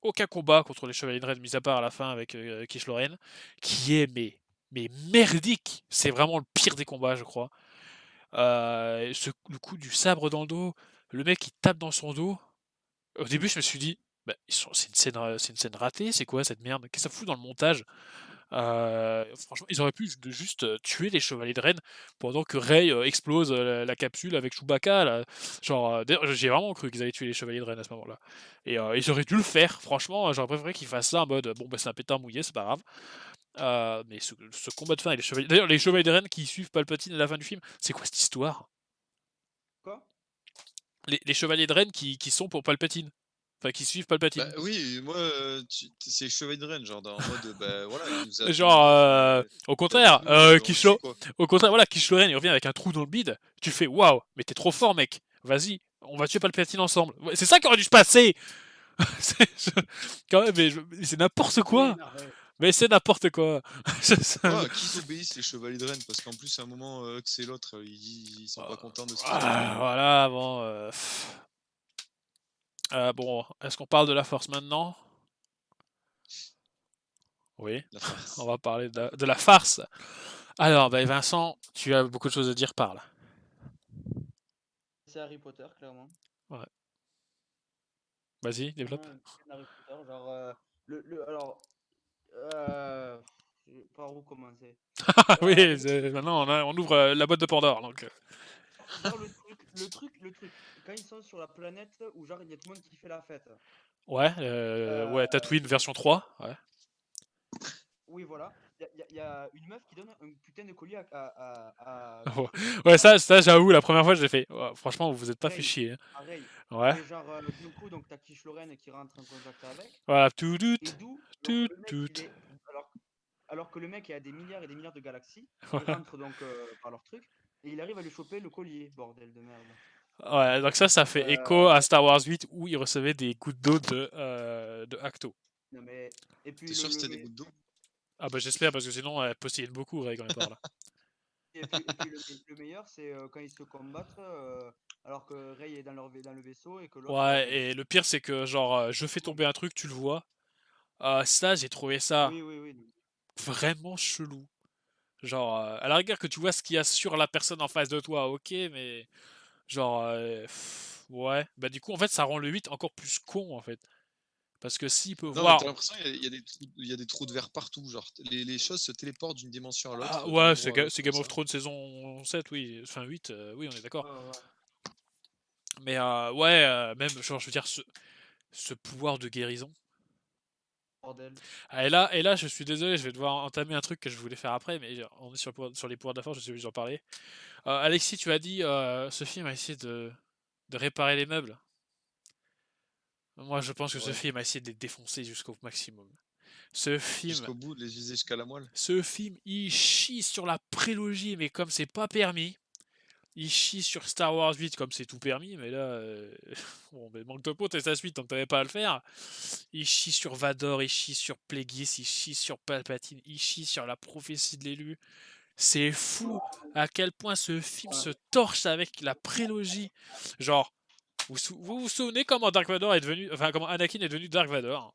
Aucun combat contre les Chevaliers de Rennes, mis à part à la fin avec Kish Lorraine, qui est mais merdique. C'est vraiment le pire des combats, je crois. Le coup du sabre dans le dos, le mec qui tape dans son dos. Au début, je me suis dit, bah, c'est une scène ratée, c'est quoi cette merde? Qu'est-ce que ça fout dans le montage? Franchement, ils auraient pu juste tuer les Chevaliers de Rennes pendant que Rey explose la capsule avec Chewbacca. Là. Genre, d'ailleurs, j'ai vraiment cru qu'ils allaient tuer les Chevaliers de Rennes à ce moment-là. Et ils auraient dû le faire, franchement, j'aurais préféré qu'ils fassent ça en mode bon, bah, c'est un pétard mouillé, c'est pas grave. Mais ce combat de fin et les Chevaliers. D'ailleurs, les Chevaliers de Rennes qui suivent Palpatine à la fin du film, c'est quoi cette histoire? Quoi? Les Chevaliers de Rennes qui sont pour Palpatine. Enfin, qui suivent Bah Palpatine. oui, moi, c'est Chevalier de Rennes, genre en mode, bah voilà, il nous a tout Genre, niqué, au contraire, on le tue, quoi. au contraire, voilà, Kish Lorraine, il revient avec un trou dans le bide. Tu fais waouh, mais t'es trop fort, mec. Vas-y, on va tuer Palpatine ensemble. Ouais, c'est ça qui aurait dû se passer. Quand même, mais c'est n'importe quoi. Mais c'est n'importe quoi. Ouais, qui obéissent les Chevaliers de Rennes, parce qu'en plus, à un moment, que c'est l'autre, ils sont pas contents de ce qu'ils ont fait. Voilà, bon. Bon, est-ce qu'on parle de la Force maintenant? Oui, La farce. on va parler de la farce. Alors, bah, Vincent, tu as beaucoup de choses à dire, parle. C'est Harry Potter, clairement. Ouais. Vas-y, développe. Vraiment, Harry Potter, genre, alors, par où commencer? Ah oui, Harry maintenant on ouvre la boîte de Pandore. Donc. Genre le truc, quand ils sont sur la planète où genre il y a tout le monde qui fait la fête. Ouais, Euh, ouais, Tatooine version 3. Ouais. oui, voilà. Il y a une meuf qui donne un putain de collier Ouais, truc, ouais, à ça j'avoue, la première fois j'ai fait. Ouais, franchement, vous vous êtes pas fait Ray, chier. Hein. à Ray. Ouais. Et genre, du coup, donc t'as Kish Lorraine qui rentre en contact avec. Voilà, tout Et doute, d'où, alors tout que le mec, tout. il est. Alors que le mec il a des milliards et des milliards de galaxies, il Voilà. rentre donc par leur truc. Et il arrive à lui choper le collier, bordel de merde. Ouais, donc ça fait écho Euh, à Star Wars 8 où il recevait des gouttes d'eau de Acto. non mais. Et puis T'es sûr que c'était des gouttes d'eau? Ah bah j'espère parce que sinon elle postille beaucoup Ray quand même par là. Et puis le meilleur, c'est quand ils se combattent, alors que Rey est dans le vaisseau et que l'autre. Ouais, et le pire c'est que genre je fais tomber un truc, tu le vois. Ça j'ai trouvé ça Oui, oui, oui. vraiment chelou. Genre à la rigueur que tu vois ce qu'il y a sur la personne en face de toi, ok, mais genre ouais, bah du coup en fait ça rend le 8 encore plus con en fait. Parce que s'il peut Non, mais voir. t'as l'impression qu'il y a des trous de verre partout, genre les choses se téléportent d'une dimension à Ah l'autre, d'un ouais, endroit à l'autre C'est comme Game of ça. Thrones saison 7, oui, enfin 8, oui, on est d'accord. Ouais, ouais, Mais ouais, même, genre, je veux dire, ce pouvoir de guérison. bordel. Et là, je suis désolé, je vais devoir entamer un truc que je voulais faire après, mais on est sur les pouvoirs de la force, je suis obligé d'en parler. Alexis, tu as dit, ce film a essayé de réparer les meubles. Moi, je pense que ce Ouais. film a essayé de les défoncer jusqu'au maximum. Ce film, Jusqu'au bout, de les viser jusqu'à la moelle. il chie sur la prélogie, mais comme c'est pas permis. Il chie sur Star Wars 8 comme c'est tout permis, mais là, bon, mais manque de peau, t'es sa suite, donc t'avais pas à le faire. Il chie sur Vador, il chie sur Plagueis, il chie sur Palpatine, il chie sur la prophétie de l'élu. C'est fou à quel point ce film se torche avec la prélogie. Genre, vous vous souvenez comment Dark Vador est devenu, enfin comment Anakin est devenu Dark Vador?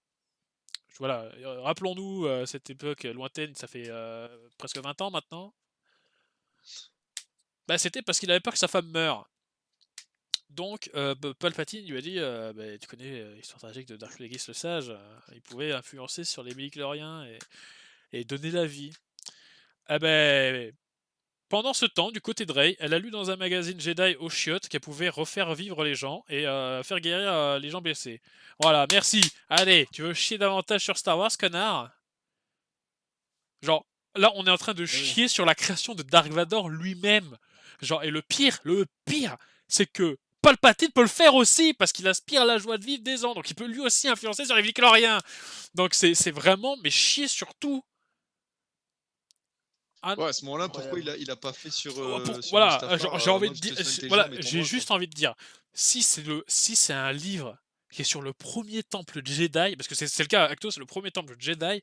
Voilà, rappelons-nous cette époque lointaine, ça fait presque 20 ans maintenant. Bah, c'était parce qu'il avait peur que sa femme meure. Donc, Palpatine lui a dit bah, tu connais l'histoire tragique de Dark Plagueis le Sage, il pouvait influencer sur les midi-chloriens et donner la vie. Eh ben, pendant ce temps, du côté de Rey, elle a lu dans un magazine Jedi aux chiottes qu'elle pouvait refaire vivre les gens et faire guérir les gens blessés. Voilà, merci. Allez, tu veux chier davantage sur Star Wars, connard? Genre, là, on est en train de Oui. chier sur la création de Dark Vador lui-même. Genre, et le pire, c'est que Palpatine peut le faire aussi, parce qu'il aspire à la joie de vivre des gens, donc il peut lui aussi influencer sur les midichloriens. Donc c'est vraiment, mais chier sur tout. Ah, Ouais, à ce moment-là, pourquoi Incroyable. il a pas fait sur, sur voilà, Mustafar j'ai en envie de mode je dire, te soigne tes voilà, jambes et j'ai t'envoies, quoi. juste envie de dire, si c'est un livre qui est sur le premier temple Jedi, parce que c'est le cas, Acto, c'est le premier temple Jedi.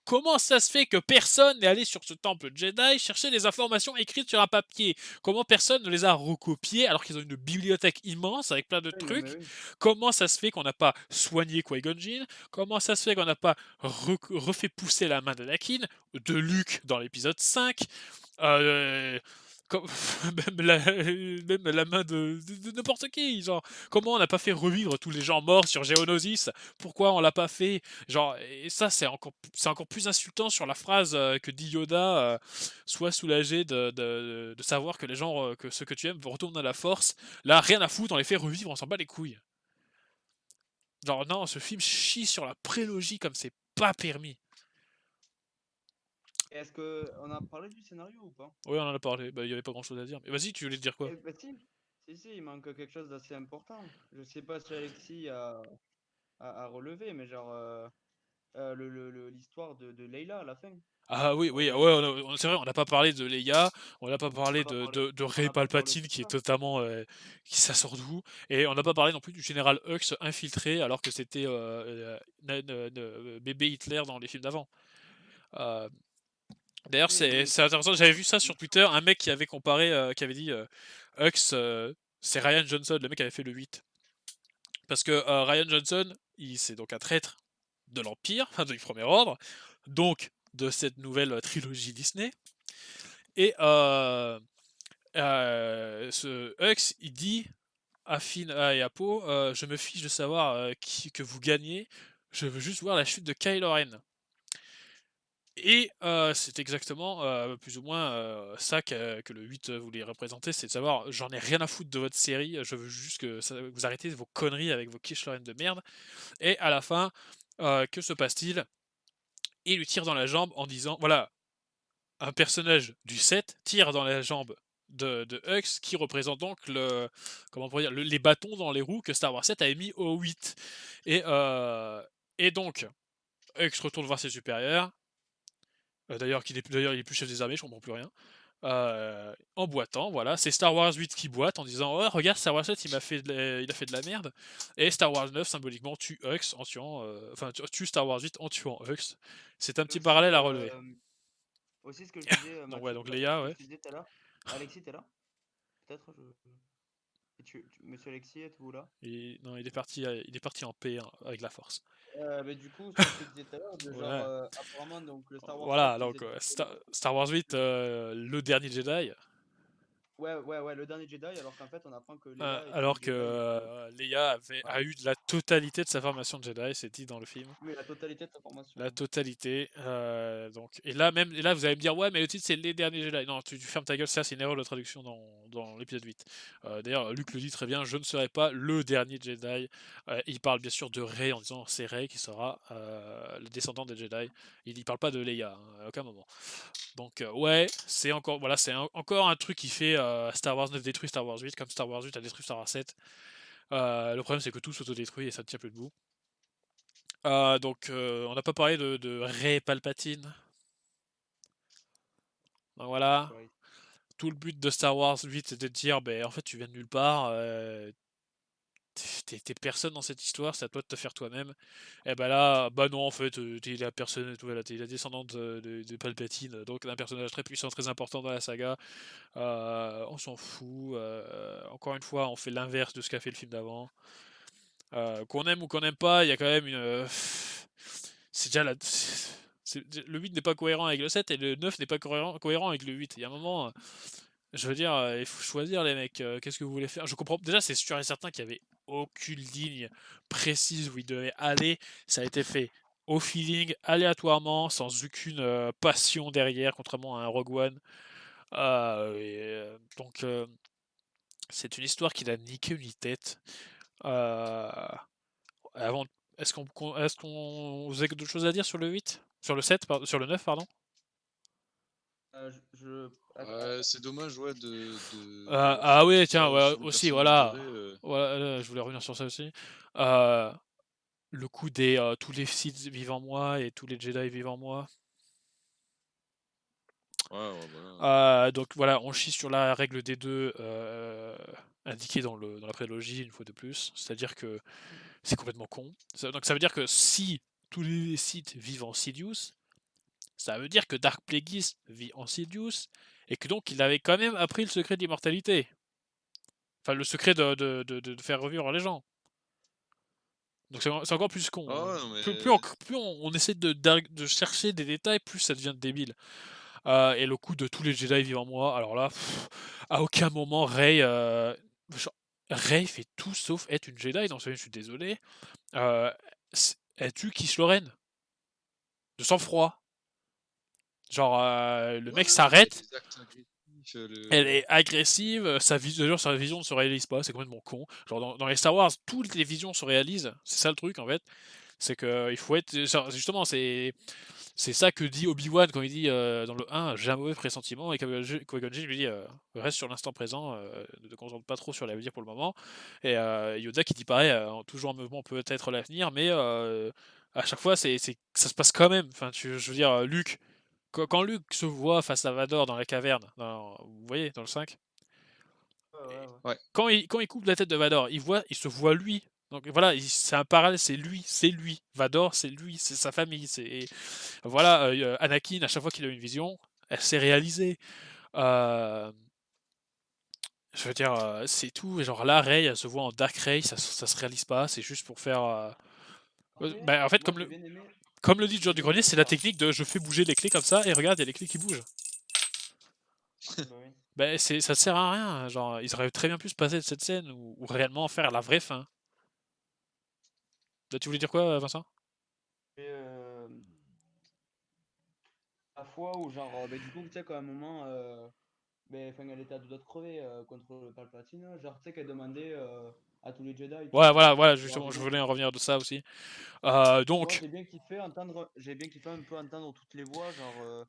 Comment ça se fait que personne n'est allé sur ce temple Jedi chercher des informations écrites sur un papier? Comment personne ne les a recopiées alors qu'ils ont une bibliothèque immense avec plein de Oui, non, mais trucs? oui. Comment ça se fait qu'on n'a pas soigné Qui-Gon Jinn? Comment ça se fait qu'on n'a pas refait pousser la main d'Anakin, de Luke dans l'épisode 5? Euh, com- même la main de n'importe qui, genre comment on n'a pas fait revivre tous les gens morts sur Geonosis? Pourquoi on l'a pas fait? Genre, et ça c'est encore plus insultant sur la phrase que dit Yoda, sois soulagé de savoir que les gens que ceux que tu aimes retournent à la force. Là, rien à foutre, on les fait revivre, on s'en bat les couilles. Genre non, ce film chie sur la prélogie comme c'est pas permis. Est-ce que on a parlé du scénario ou pas? Oui, on en a parlé, bah, il y avait pas grand chose à dire. Mais vas-y, tu voulais dire quoi? Eh ben si, si, il manque quelque chose d'assez important. Je sais pas si Alexis a relevé, mais genre l'histoire de Leila à la fin. Ah oui, Genre oui, ouais, Leila, c'est vrai, on n'a pas parlé de Leia, on n'a pas on parlé n'a pas parlé, de on Rey n'a pas parlé Palpatine de qui est ça. totalement. Qui ça sort d'où? Et on n'a pas parlé non plus du général Hux infiltré alors que c'était bébé Hitler dans les films d'avant. Euh, D'ailleurs, Oui, oui, c'est intéressant, j'avais vu ça sur Twitter, un mec qui avait comparé, qui avait dit Hux, c'est Ryan Johnson, le mec qui avait fait le 8. Parce que Ryan Johnson, c'est donc un traître de l'Empire, enfin du Premier Ordre, donc de cette nouvelle trilogie Disney. Et ce Hux, il dit à Finn et à Poe, je me fiche de savoir que vous gagnez, je veux juste voir la chute de Kylo Ren. Et c'est exactement plus ou moins ça que le 8 voulait représenter, c'est de savoir j'en ai rien à foutre de votre série, je veux juste que vous arrêtez vos conneries avec vos quiche Lorraine de merde. Et à la fin, que se passe-t-il? Il lui tire dans la jambe en disant voilà, un personnage du 7 tire dans la jambe de Hux qui représente donc comment on pourrait dire, les bâtons dans les roues que Star Wars 7 avait mis au 8. Et donc, Hux retourne voir ses supérieurs. D'ailleurs, il est plus chef des armées, je comprends plus rien. En boitant, voilà, c'est Star Wars 8 qui boite en disant oh regarde Star Wars 7 il a fait de la merde, et Star Wars 9 symboliquement tue Hux en tuant enfin tue Star Wars 8 en tuant Hux. C'est un Et petit parallèle à relever. aussi ce que je disais, Donc ouais, Mathieu, donc ce Leia, que ouais. je te disais tout à l'heure. Alexis, t'es là? Peut-être, Monsieur Alexis, êtes-vous là? Non, il est parti en paix hein, avec la force. Mais du coup, ce que je te disais tout à l'heure, de genre, Ouais. apparemment, donc le Star Wars 7, Voilà, ils donc étaient. Star Wars 8, le dernier Jedi. Ouais, le dernier Jedi, alors qu'en fait, on apprend que Leia est une Alors que Jedi. Leia Voilà. a eu de la totalité de sa formation de Jedi, c'est dit dans le film. Oui, la totalité de sa La formation. totalité. Donc, et là, vous allez me dire, ouais, mais le titre c'est Les Derniers Jedi. Non, tu fermes ta gueule, ça c'est une erreur de traduction dans l'épisode 8. D'ailleurs, Luke le dit très bien, je ne serai pas le dernier Jedi. Il parle bien sûr de Rey en disant c'est Rey qui sera le descendant des Jedi. Il n'y parle pas de Leia à aucun moment. Donc, ouais, c'est encore, voilà, encore un truc qui fait Star Wars 9 détruit Star Wars 8 comme Star Wars 8 a détruit Star Wars 7. Le problème c'est que tout s'autodétruit et ça ne tient plus debout. Donc, on n'a pas parlé de Rey Palpatine. Donc Jesus voilà, Christ. tout le but de Star Wars 8 c'est de dire, ben en fait tu viens de nulle part, t'es personne dans cette histoire, c'est à toi de te faire toi-même. Et ben là, bah non en fait, t'es la personne, voilà, t'es la descendante de Palpatine, donc un personnage très puissant, très important dans la saga. On s'en fout. Encore une fois, on fait l'inverse de ce qu'a fait le film d'avant. Qu'on aime ou qu'on n'aime pas, il y a quand même une. C'est déjà la. Le 8 n'est pas cohérent avec le 7 et le 9 n'est pas cohérent avec le 8. Il y a un moment, je veux dire, il faut choisir les mecs. Qu'est-ce que vous voulez faire? Je comprends. Déjà, c'est sûr et certain qu'il n'y avait aucune ligne précise où il devait aller. Ça a été fait au feeling, aléatoirement, sans aucune passion derrière, contrairement à un Rogue One. Donc, c'est une histoire qui n'a ni queue ni tête. Euh, Avant, est-ce qu'on vous avez d'autres choses à dire sur le 8? Sur le 7, sur le 9, pardon? Je... Ouais, c'est dommage, ouais, de Ah oui, tiens, sur, ouais, sur le aussi, personnage de voilà. Rey. voilà, je voulais revenir sur ça aussi. Euh, le coup des tous les Sith vivent en moi et tous les Jedi vivent en moi. Ouais, voilà. Donc voilà, on chie sur la règle des deux indiquée dans la prélogie une fois de plus. C'est-à-dire que c'est complètement con. Donc ça veut dire que si tous les Sith vivent en Sidious, ça veut dire que Dark Plagueis vit en Sidious et que donc il avait quand même appris le secret de l'immortalité. Enfin, le secret de faire revivre les gens. Donc c'est encore plus con. Ah ouais, non, Plus on essaie de chercher des détails, plus ça devient débile. Et le coup de tous les Jedi vivent en moi, alors là, à aucun moment Rey fait tout sauf être une Jedi dans ce film, je suis désolé. Elle tue Kylo Ren de sang-froid. Genre, le ouais, mec il y a s'arrête, des actes agressifs. elle est agressive, sa vision ne se réalise pas, c'est complètement con. Genre, dans les Star Wars, toutes les visions se réalisent, c'est ça le truc en fait. C'est que il faut être. Justement, c'est ça que dit Obi-Wan quand il dit dans le 1, j'ai un mauvais pressentiment, et Qui-Gon Jinn lui dit reste sur l'instant présent, ne te concentre pas trop sur l'avenir pour le moment. Et Yoda qui dit pareil, toujours un mouvement peut être l'avenir, mais à chaque fois ça se passe quand même. Enfin, je veux dire, Luke, quand Luke se voit face à Vador dans la caverne, vous voyez, dans le 5, Ouais. Ouais. quand il coupe la tête de Vador, il se voit lui. Donc voilà, c'est un parallèle, c'est lui. Vador, c'est lui, c'est sa famille. Voilà, Anakin, à chaque fois qu'il a une vision, elle s'est réalisée. Euh, je veux dire, c'est tout. Genre là, Rey, elle se voit en Dark Rey, ça se réalise pas, c'est juste pour faire. Après, Bah, en fait, moi j'ai bien aimé. comme le dit George J'ai du bien Grenier, aimé c'est la genre. technique de je fais bouger les clés comme ça, et regarde, il y a les clés qui bougent. Bah oui. Bah, ça sert à rien. Genre, ils auraient très bien pu se passer de cette scène ou réellement faire la vraie fin. Là, tu voulais dire quoi, Vincent? Et la fois où genre, bah, du coup, tu sais qu'à un moment, ben, enfin, elle était à deux doigts de crever contre le Palpatine. Genre, tu sais qu'elle demandait à tous les Jedi, tu Ouais, sais, voilà, de justement, je revenir. voulais en revenir de ça aussi. Moi, Donc, j'ai bien kiffé un peu entendre toutes les voix, genre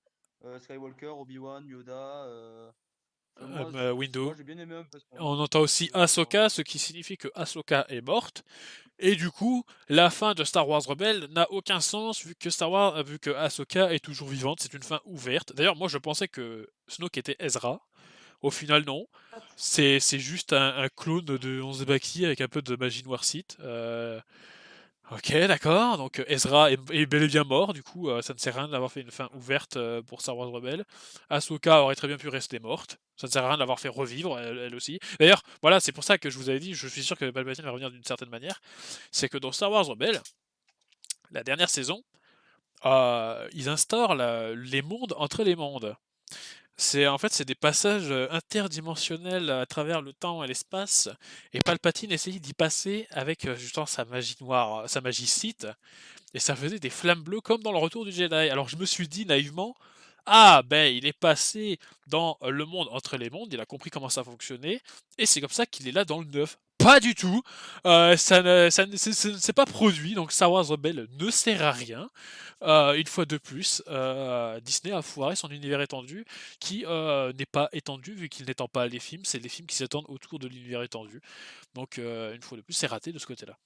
Skywalker, Obi-Wan, Yoda. Tu Windows. vois, j'ai bien aimé un peu On entend aussi genre, Ahsoka, ce qui signifie que Ahsoka est morte. Et du coup, la fin de Star Wars Rebelle n'a aucun sens vu que Ahsoka est toujours vivante. C'est une fin ouverte. D'ailleurs, moi, je pensais que Snoke était Ezra. Au final, non. C'est juste un clone de Onzebaki avec un peu de magie noire Sith. Ok, d'accord. Donc Ezra est bel et bien mort. Du coup, ça ne sert à rien d'avoir fait une fin ouverte pour Star Wars Rebelle. Ahsoka aurait très bien pu rester morte. Ça ne sert à rien de l'avoir fait revivre, elle aussi. D'ailleurs, voilà, c'est pour ça que je vous avais dit, je suis sûr que Palpatine va revenir d'une certaine manière. C'est que dans Star Wars Rebelle, la dernière saison, ils instaurent les mondes entre les mondes. C'est des passages interdimensionnels à travers le temps et l'espace, et Palpatine essayait d'y passer avec justement sa magie noire, sa magie Sith, et ça faisait des flammes bleues comme dans le Retour du Jedi. Alors je me suis dit naïvement, ah ben il est passé dans le monde entre les mondes, il a compris comment ça fonctionnait, et c'est comme ça qu'il est là dans le 9. Pas du tout, c'est pas produit, donc Star Wars Rebelle ne sert à rien. Une fois de plus, Disney a foiré son univers étendu, qui n'est pas étendu vu qu'il n'étend pas les films, c'est les films qui s'étendent autour de l'univers étendu. Donc une fois de plus, c'est raté de ce côté-là.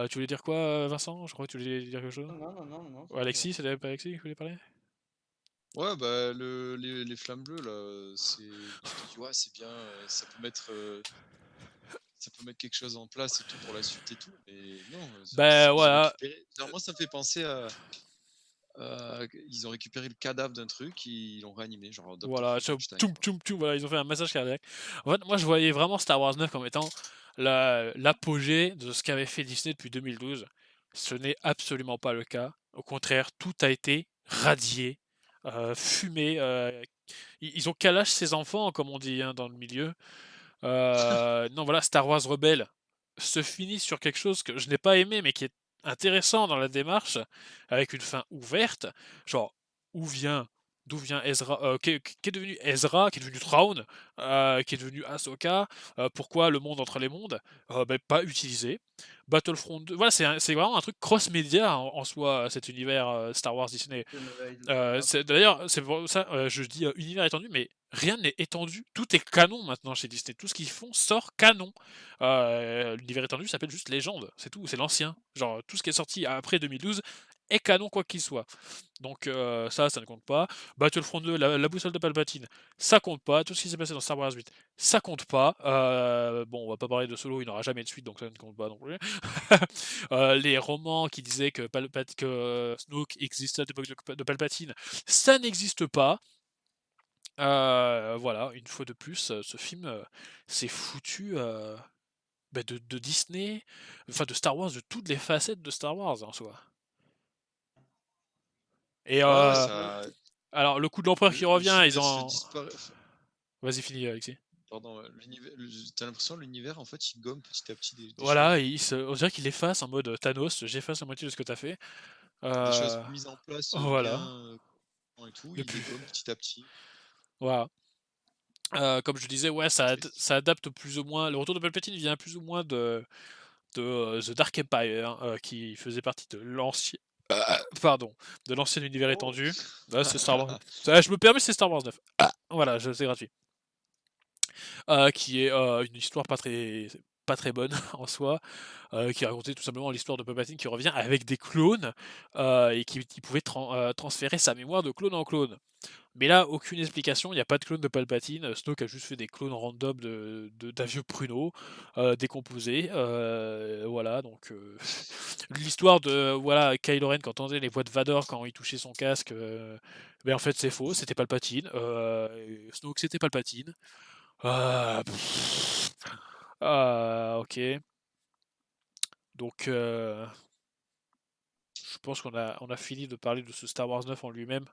Tu voulais dire quoi, Vincent? Je crois que tu voulais dire quelque chose. non, Ou c'est bon. Alexis, c'était pas Alexis qui voulait parler? Ouais, bah, les flammes bleues, là, tu te dis, ouais, c'est bien, ça peut mettre quelque chose en place et tout pour la suite et tout, mais non, Ben ils ont voilà, récupéré. Alors, moi, ça me fait penser ils ont récupéré le cadavre d'un truc, ils l'ont réanimé, genre Dr. voilà, Frankenstein, tchoum, quoi. tchoum, tchoum, voilà, ils ont fait un massage cardiaque. En fait, moi je voyais vraiment Star Wars 9 comme étant l'apogée de ce qu'avait fait Disney depuis 2012. Ce n'est absolument pas le cas. Au contraire, tout a été radié, fumé. Ils ont calage ses enfants, comme on dit hein, dans le milieu. Non, voilà, Star Wars Rebelle se finit sur quelque chose que je n'ai pas aimé, mais qui est intéressant dans la démarche, avec une fin ouverte. Genre, où vient d'où vient Ezra, qui est devenu Ezra, qui est devenu Thrawn, qui est devenu Ahsoka, pourquoi le monde entre les mondes, pas utilisé. Battlefront 2, voilà, c'est vraiment un truc cross-média en soi, cet univers Star Wars Disney. D'ailleurs, c'est pour ça je dis univers étendu, mais rien n'est étendu, tout est canon maintenant chez Disney. Tout ce qu'ils font sort canon. L'univers étendu s'appelle juste Légende, c'est tout, c'est l'ancien. Genre tout ce qui est sorti après 2012 est canon quoi qu'il soit. Donc ça ne compte pas. Battlefront 2, la boussole de Palpatine, ça compte pas. Tout ce qui s'est passé dans Star Wars 8, ça compte pas. Bon, on va pas parler de Solo, il n'aura jamais de suite, donc ça ne compte pas non plus. Les romans qui disaient que, Snoke existait à l'époque de Palpatine, ça n'existe pas. Voilà, une fois de plus, ce film s'est foutu de Disney, enfin de Star Wars, de toutes les facettes de Star Wars en soi. Et Ouais, ça. alors le coup de l'empereur qui revient, ils L'univers se ont. disparaît. Vas-y, finis, Alexis. Pardon, t'as l'impression que l'univers, en fait, il gomme petit à petit des Voilà, choses. on dirait qu'il efface en mode Thanos, j'efface la moitié de ce que t'as fait. Des choses mises en place bien Voilà, et tout, il les depuis. gomme petit à petit. Voilà. Comme je disais, ouais, Triste. ça adapte plus ou moins. Le retour de Palpatine vient plus ou moins de The Dark Empire, qui faisait partie de l'ancien. Pardon, de l'ancien univers Oh. étendu. Là, c'est Star Wars. Je me permets, c'est Star Wars 9. Voilà, c'est gratuit. Qui est une histoire pas très bonne en soi, qui racontait tout simplement l'histoire de Palpatine qui revient avec des clones et qui pouvait transférer sa mémoire de clone en clone. Mais là, aucune explication, il n'y a pas de clone de Palpatine. Snoke a juste fait des clones random d'un vieux pruneau décomposé. Voilà, donc l'histoire de voilà Kylo Ren qui entendait les voix de Vador quand il touchait son casque, en fait c'est faux, c'était Palpatine. Snoke c'était Palpatine. Ok. Donc je pense on a fini de parler de ce Star Wars 9 en lui-même.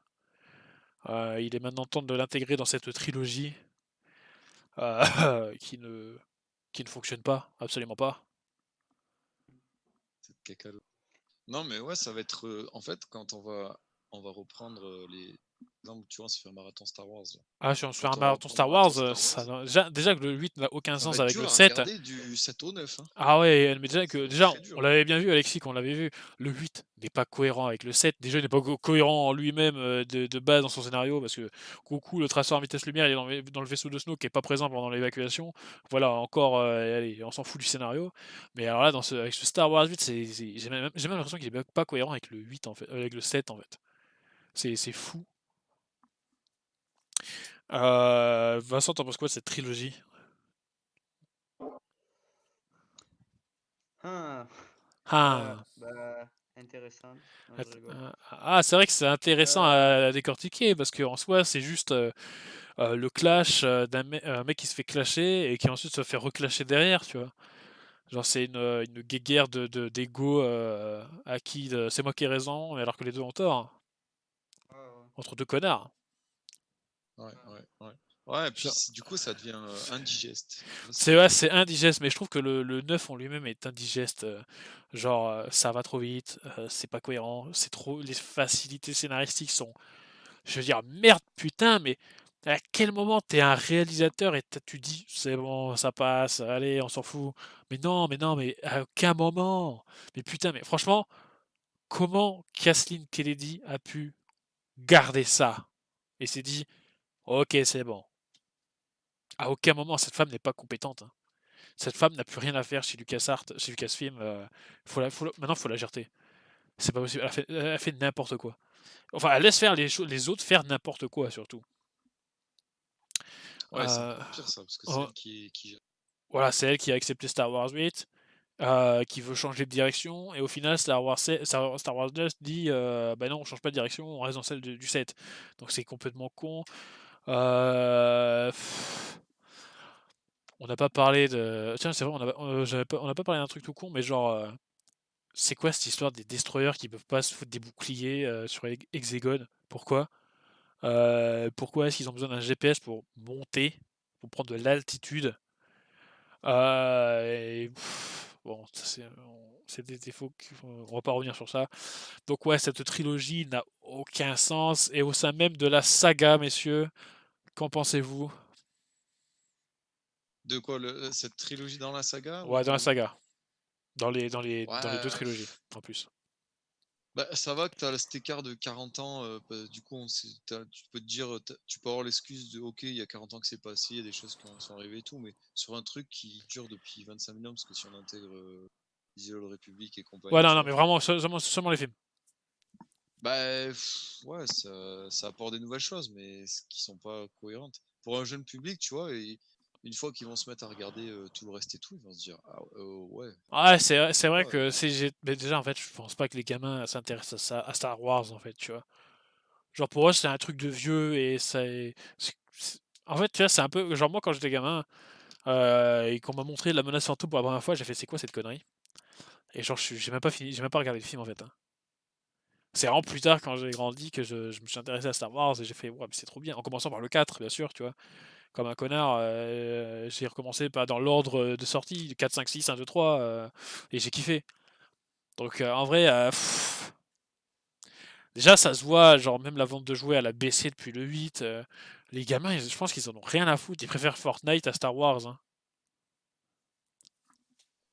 Il est maintenant temps de l'intégrer dans cette trilogie qui ne fonctionne pas, absolument pas. C'est cacalo. Non, mais ouais, ça va être. En fait, quand on va reprendre les exemples, tu vois, on se fait un marathon Star Wars. Là. Ah, si on se fait un Quand on va marathon reprendre un Star Wars, marathon Star Wars, déjà que le 8 n'a aucun ça va sens être avec le dur à 7. regarder du 7 au 9. Hein. Ah ouais, mais Ça va être déjà, très on dur. l'avait bien vu, Alexis, qu'on l'avait vu. Le 8 n'est pas cohérent avec le 7. Déjà, il n'est pas cohérent en lui-même de base dans son scénario, parce que Goku, le traceur à vitesse lumière, il est dans le vaisseau de Snoke, qui n'est pas présent pendant l'évacuation. Voilà, encore, allez, on s'en fout du scénario. Mais alors là, avec ce Star Wars 8, j'ai même l'impression qu'il n'est pas cohérent avec le 8, en fait, avec le 7, en fait. C'est fou. Vincent, t'en penses quoi de cette trilogie? Ah, Ah. intéressant. Non, je rigole. C'est vrai que c'est intéressant Euh, à décortiquer parce qu'en soi, c'est juste le clash un mec qui se fait clasher et qui ensuite se fait reclasher derrière, tu vois. Genre, c'est une guéguerre d'ego à qui c'est moi qui ai raison, alors que les deux ont tort, ouais, ouais. entre deux connards. Ouais, ouais, ouais. Ouais, et puis Genre, du coup, ça devient indigeste. Là, ouais, c'est indigeste, mais je trouve que le 9 en lui-même est indigeste. Genre, ça va trop vite, c'est pas cohérent, c'est trop. Les facilités scénaristiques sont. Je veux dire, merde, putain, mais à quel moment t'es un réalisateur et tu dis, c'est bon, ça passe, allez, on s'en fout. Mais non, mais à aucun moment. Mais putain, mais franchement, comment Kathleen Kennedy a pu garder ça et s'est dit, ok, c'est bon. À aucun moment, cette femme n'est pas compétente. Hein. Cette femme n'a plus rien à faire chez LucasArts, chez Lucasfilm. Maintenant, faut la jeter. C'est pas possible. Elle a fait n'importe quoi. Enfin, elle laisse faire les autres faire n'importe quoi, surtout. ouais, c'est Euh, encore pire ça, parce que c'est oh, elle qui gère. voilà, c'est elle qui a accepté Star Wars 8, qui veut changer de direction, et au final, Star Wars 9 dit bah non, on change pas de direction, on reste dans celle du 7. Donc c'est complètement con. On n'a pas parlé de. Tiens, c'est vrai, on n'a pas parlé d'un truc tout con, mais genre, c'est quoi cette histoire des destroyers qui peuvent pas se foutre des boucliers sur Hexagone? Pourquoi? Pourquoi est-ce qu'ils ont besoin d'un GPS pour monter, pour prendre de l'altitude? Bon, c'est des défauts on va pas revenir sur ça. Donc ouais, cette trilogie n'a aucun sens. Et au sein même de la saga, messieurs, qu'en pensez-vous? De quoi, cette trilogie dans la saga Ouais, dans la ou... saga. Dans les deux Ouais, trilogies, en plus. bah, ça va que tu as cet écart de 40 ans, bah, du coup, tu peux te dire, tu peux avoir l'excuse de OK, il y a 40 ans que c'est passé, il y a des choses qui sont arrivées et tout, mais sur un truc qui dure depuis 25 000 ans, parce que si on intègre les îlots de République et Ouais, compagnie, non, tu non, vois, mais vraiment, seulement les films. bah ouais, ça apporte des nouvelles choses, mais qui sont pas cohérentes. Pour un jeune public, tu vois, et une fois qu'ils vont se mettre à regarder tout le reste et tout, ils vont se dire, ah ouais, Ouais, c'est vrai ouais, que mais déjà, en fait, je pense pas que les gamins s'intéressent à ça, à Star Wars, en fait, tu vois. Genre, pour eux, c'est un truc de vieux et ça. En fait, tu vois, c'est un peu. Genre, moi, quand j'étais gamin, et qu'on m'a montré La Menace Fantôme pour la première fois, j'ai fait, c'est quoi cette connerie? Et genre, j'ai même pas fini, j'ai même pas regardé le film, en fait, hein. C'est vraiment plus tard, quand j'ai grandi, que je me suis intéressé à Star Wars et j'ai fait, ouais, mais c'est trop bien. En commençant par le 4, bien sûr, tu vois. Comme un connard, j'ai recommencé dans l'ordre de sortie, 4, 5, 6, 1, 2, 3, et j'ai kiffé. Donc, en vrai, déjà, ça se voit, genre, même la vente de jouets, elle a baissé depuis le 8. Les gamins, je pense qu'ils en ont rien à foutre. Ils préfèrent Fortnite à Star Wars, hein.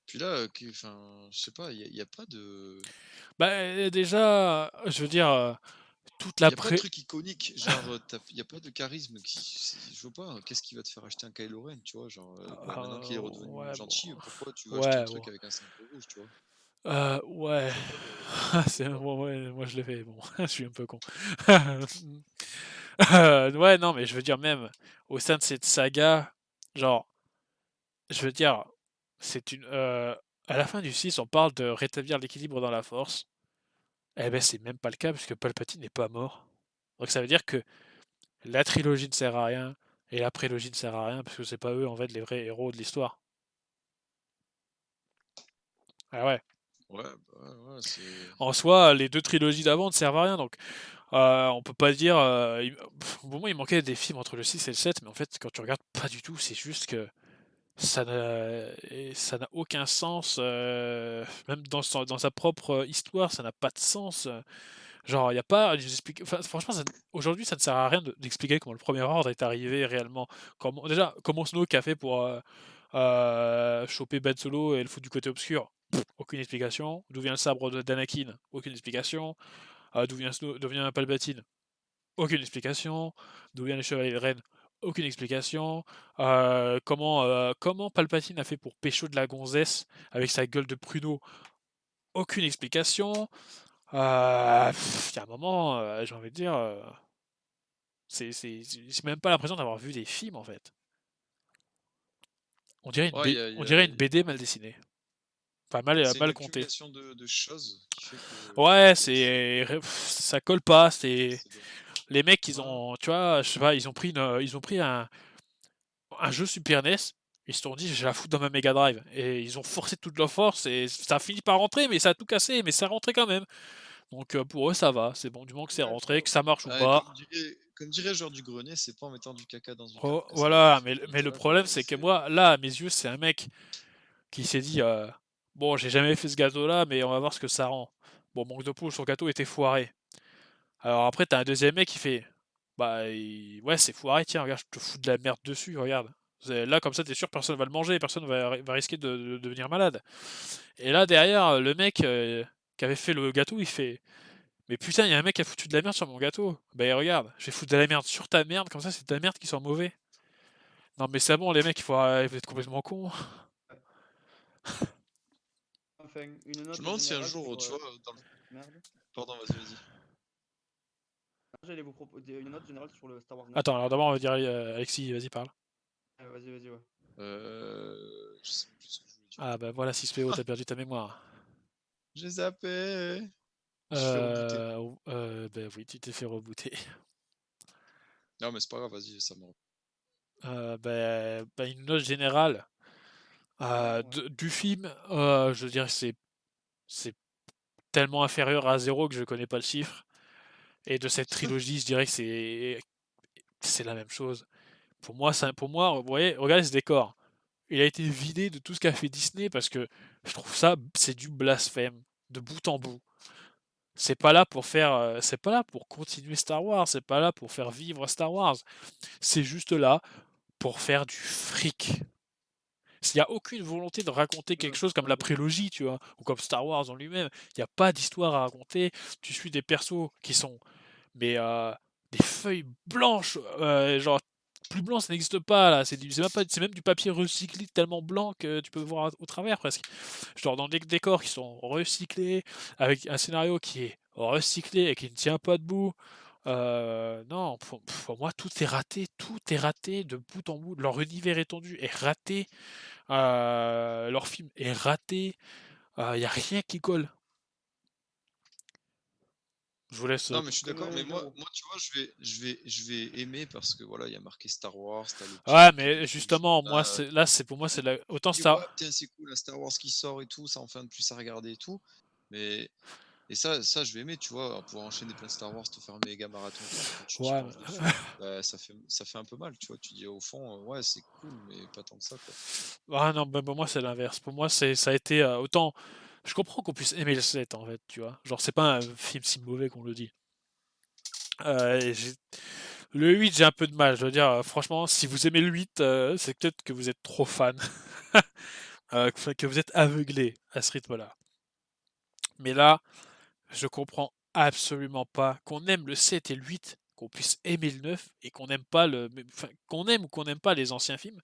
puis là, enfin, je sais pas, il y a pas de. Bah, déjà, je veux dire, toute Il la y a pas de pré. truc iconique, genre, il y a pas de charisme je vois pas, qu'est-ce qui va te faire acheter un Kylo Ren, tu vois, genre, ouais, maintenant qu'il est redevenu Ouais, bon. gentil, pourquoi tu vas acheter un Ouais, bon. truc avec un symbole rouge, tu vois? Ouais. Je vois pas le C'est pourquoi. bon, ouais, moi je l'ai fait. Bon, je suis un peu con. Ouais, non, mais je veux dire, même au sein de cette saga, genre, je veux dire, c'est une. À la fin du 6, on parle de rétablir l'équilibre dans la force. Eh ben, c'est même pas le cas, puisque Palpatine n'est pas mort. Donc ça veut dire que la trilogie ne sert à rien, et la prélogie ne sert à rien, parce que c'est pas eux, en fait, les vrais héros de l'histoire. Ah ouais. Ouais, bah, ouais, c'est. En soi, les deux trilogies d'avant ne servent à rien, donc on peut pas dire. Au moment, il manquait des films entre le 6 et le 7, mais en fait, quand tu regardes, pas du tout. C'est juste que ça n'a aucun sens. Même dans sa propre histoire, ça n'a pas de sens. Genre, il n'y a pas. Enfin, franchement, aujourd'hui, ça ne sert à rien d'expliquer comment le Premier Ordre est arrivé réellement. Déjà, comment Snoke a fait pour choper Ben Solo et le foutre du côté obscur. Aucune explication. D'où vient le sabre d'Anakin? Aucune explication. D'où vient Palpatine? Aucune explication. D'où viennent les chevaliers de Rennes? Aucune explication. Comment Palpatine a fait pour pécho de la gonzesse avec sa gueule de pruneau? Aucune explication. Il y a un moment, j'ai envie de dire, j'ai même pas l'impression d'avoir vu des films en fait. Ouais, On dirait une BD mal dessinée. Enfin, c'est une mal contée. accumulation de choses qui fait Ouais, que ça colle pas. c'est dommage. Les mecs, ils Ouais. ont, tu vois, je sais pas, ils ont pris un jeu Super NES. Ils se sont dit, je vais la foutre dans ma Mega Drive. Et ils ont forcé toute leur force et ça a fini par rentrer, mais ça a tout cassé, mais ça rentrait quand même. Donc pour eux, ça va. C'est bon, du moment que c'est Ouais, rentré, que ça marche ou pas. comme dirait genre du grenier, c'est pas en mettant du caca dans une Oh, canne que ça va voilà, marcher. mais Tu le vois, problème, c'est que moi, là, à mes yeux, c'est un mec qui s'est dit, bon, j'ai jamais fait ce gâteau-là, mais on va voir ce que ça rend. Bon, manque de peau, son gâteau était foiré. Alors après, t'as un deuxième mec qui fait, bah, ouais, c'est foiré, tiens, regarde, je te fous de la merde dessus, regarde. Là, comme ça, t'es sûr, personne va le manger, personne va risquer de devenir malade. Et là, derrière, le mec qui avait fait le gâteau, il fait, mais putain, il y a un mec qui a foutu de la merde sur mon gâteau. Bah, regarde, je vais foutre de la merde sur ta merde, comme ça, c'est ta merde qui sent mauvais. Non, mais c'est bon, les mecs, vous êtes complètement cons. Enfin, une Je me note demande si un générale jour, sur. tu vois, Merde. pardon, vas-y. J'allais vous proposer une note générale sur le Star Wars 9. Attends, alors d'abord, on va dire Alexis, vas-y, parle. Vas-y, vas-y, ouais. Je sais même plus ce que je voulais dire. Ah, bah voilà, 6PO, t'as perdu ta mémoire. J'ai zappé. Je fais rebooter. Bah oui, tu t'es fait rebooter. Non, mais c'est pas grave, vas-y, ça me. Une note générale Moyen, ouais. du film, je dirais que c'est tellement inférieur à zéro que je connais pas le chiffre. Et de cette trilogie, je dirais que c'est la même chose. Pour moi, vous voyez, regardez ce décor. il a été vidé de tout ce qu'a fait Disney parce que je trouve ça, c'est du blasphème, de bout en bout. C'est pas là pour faire, c'est pas là pour continuer Star Wars, c'est pas là pour faire vivre Star Wars. C'est juste là pour faire du fric. S'il n'y a aucune volonté de raconter quelque chose comme la prélogie, tu vois, ou comme Star Wars en lui-même, il n'y a pas d'histoire à raconter. Tu suis des persos qui sont, mais des feuilles blanches, genre plus blanc ça n'existe pas là. C'est même du papier recyclé tellement blanc que tu peux voir au travers presque. Genre dans des décors qui sont recyclés, avec un scénario qui est recyclé et qui ne tient pas debout. Non, pour moi, tout est raté de bout en bout. Leur univers étendu est raté, leur film est raté, il n'y a rien qui colle. Je vous laisse. Non, mais je suis d'accord, mais Que moi, zéro. moi, tu vois, je vais aimer parce que voilà, il y a marqué Star Wars, t'as le petit Ouais, papier mais rouge, justement, t'as, moi, là, c'est pour moi, c'est autant tu dis, ouais, Star. putain, c'est cool, la Star Wars qui sort et tout, ça en fait un de plus à regarder et tout. Mais et ça, je vais aimer, tu vois, pouvoir enchaîner plein de Star Wars, te faire un méga marathon et tout. Mais quand tu t'y Ouais, penches dessus, bah, ça fait un peu mal, tu vois. Tu dis au fond, ouais, c'est cool, mais pas tant que ça, quoi. ah non, bah, pour moi, c'est l'inverse. Pour moi, ça a été autant. Je comprends qu'on puisse aimer le 7 en fait, tu vois. Genre, c'est pas un film si mauvais qu'on le dit. Et le 8, j'ai un peu de mal. Je veux dire, franchement, si vous aimez le 8, c'est peut-être que vous êtes trop fan. Que vous êtes aveuglé à ce rythme-là. Mais là, je comprends absolument pas qu'on aime le 7 et le 8, qu'on puisse aimer le 9 et qu'on n'aime pas enfin, qu'on aime ou qu'on n'aime pas les anciens films.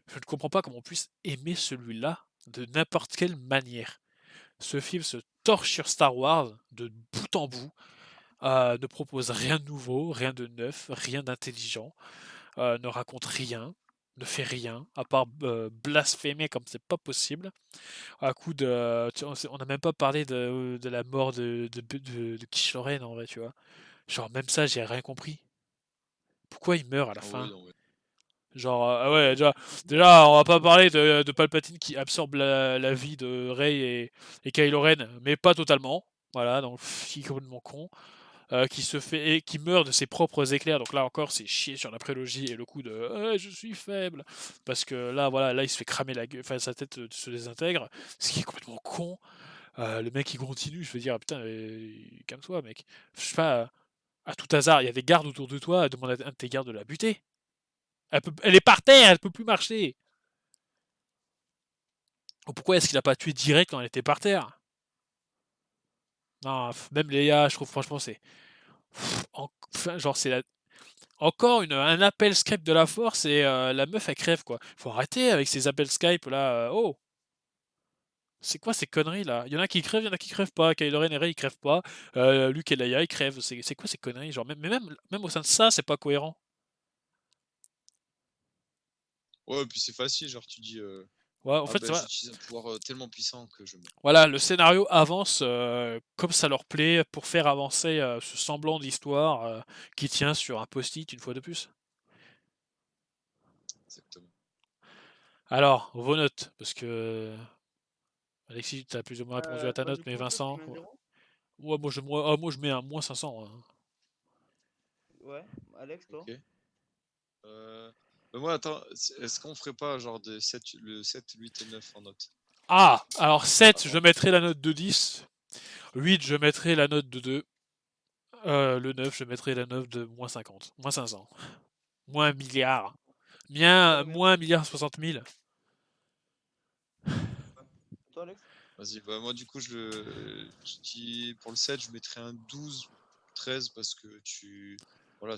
Je ne comprends pas comment on puisse aimer celui-là de n'importe quelle manière. Ce film se torche sur Star Wars de bout en bout, ne propose rien de nouveau, rien de neuf, rien d'intelligent, ne raconte rien, ne fait rien, à part blasphémer comme c'est pas possible. À coup de. On n'a même pas parlé de la mort de Kylo Ren en vrai, tu vois. Genre, même ça, j'ai rien compris. Pourquoi il meurt à la Ah ouais, fin? non, ouais. Genre, ah ouais, déjà, on va pas parler de Palpatine qui absorbe la vie de Rey et Kylo Ren, mais pas totalement. Voilà, donc qui est complètement con. Qui se fait et qui meurt de ses propres éclairs. Donc là encore, c'est chier sur la prélogie et le coup de je suis faible parce que là, voilà, là il se fait cramer la gueule, enfin sa tête se désintègre, ce qui est complètement con. Le mec il continue, je veux dire putain, calme-toi mec. Je sais pas, à tout hasard, il y a des gardes autour de toi, demande à un de tes gardes de la buter. Elle est par terre, elle peut plus marcher. Ou pourquoi est-ce qu'il a pas tué direct quand elle était par terre? Non, même Leia, je trouve franchement c'est enfin, genre c'est encore un appel Skype de la force et la meuf elle crève quoi. Faut arrêter avec ces appels Skype là. Oh, c'est quoi ces conneries là? Il y en a qui crèvent, il y en a qui crèvent pas. Kylo Ren et Rey ils crèvent pas. Luke et Leia ils crèvent. C'est quoi ces conneries? Genre même au sein de ça c'est pas cohérent. Ouais, puis c'est facile, genre tu dis, Ouais, en ah fait ben ça va. j'utilise un pouvoir tellement puissant que je meurs. Voilà, le scénario avance comme ça leur plaît pour faire avancer ce semblant d'histoire qui tient sur un post-it une fois de plus. Exactement. Alors, vos notes, parce que Alexis, tu as plus ou moins répondu à ta Toi, note, du mais coup, toi, tu Vincent, mets un ouais. zéro. Moi, je mets un moins 500, hein. Ouais, Alex, toi. Ok. Mais moi, attends, est-ce qu'on ferait pas genre le 7, 8 et 9 en note? Ah, alors 7, je Avant. mettrai la note de 10. 8, je mettrai la note de 2. Le 9, je mettrai la note de moins 50. Moins 500. Moins 1 milliard. Toi, Bien, combien? moins 1 milliard 60 000. Ouais. Toi, Alex? Vas-y, bah moi du coup je dis pour le 7, je mettrais un 12, 13 parce que voilà,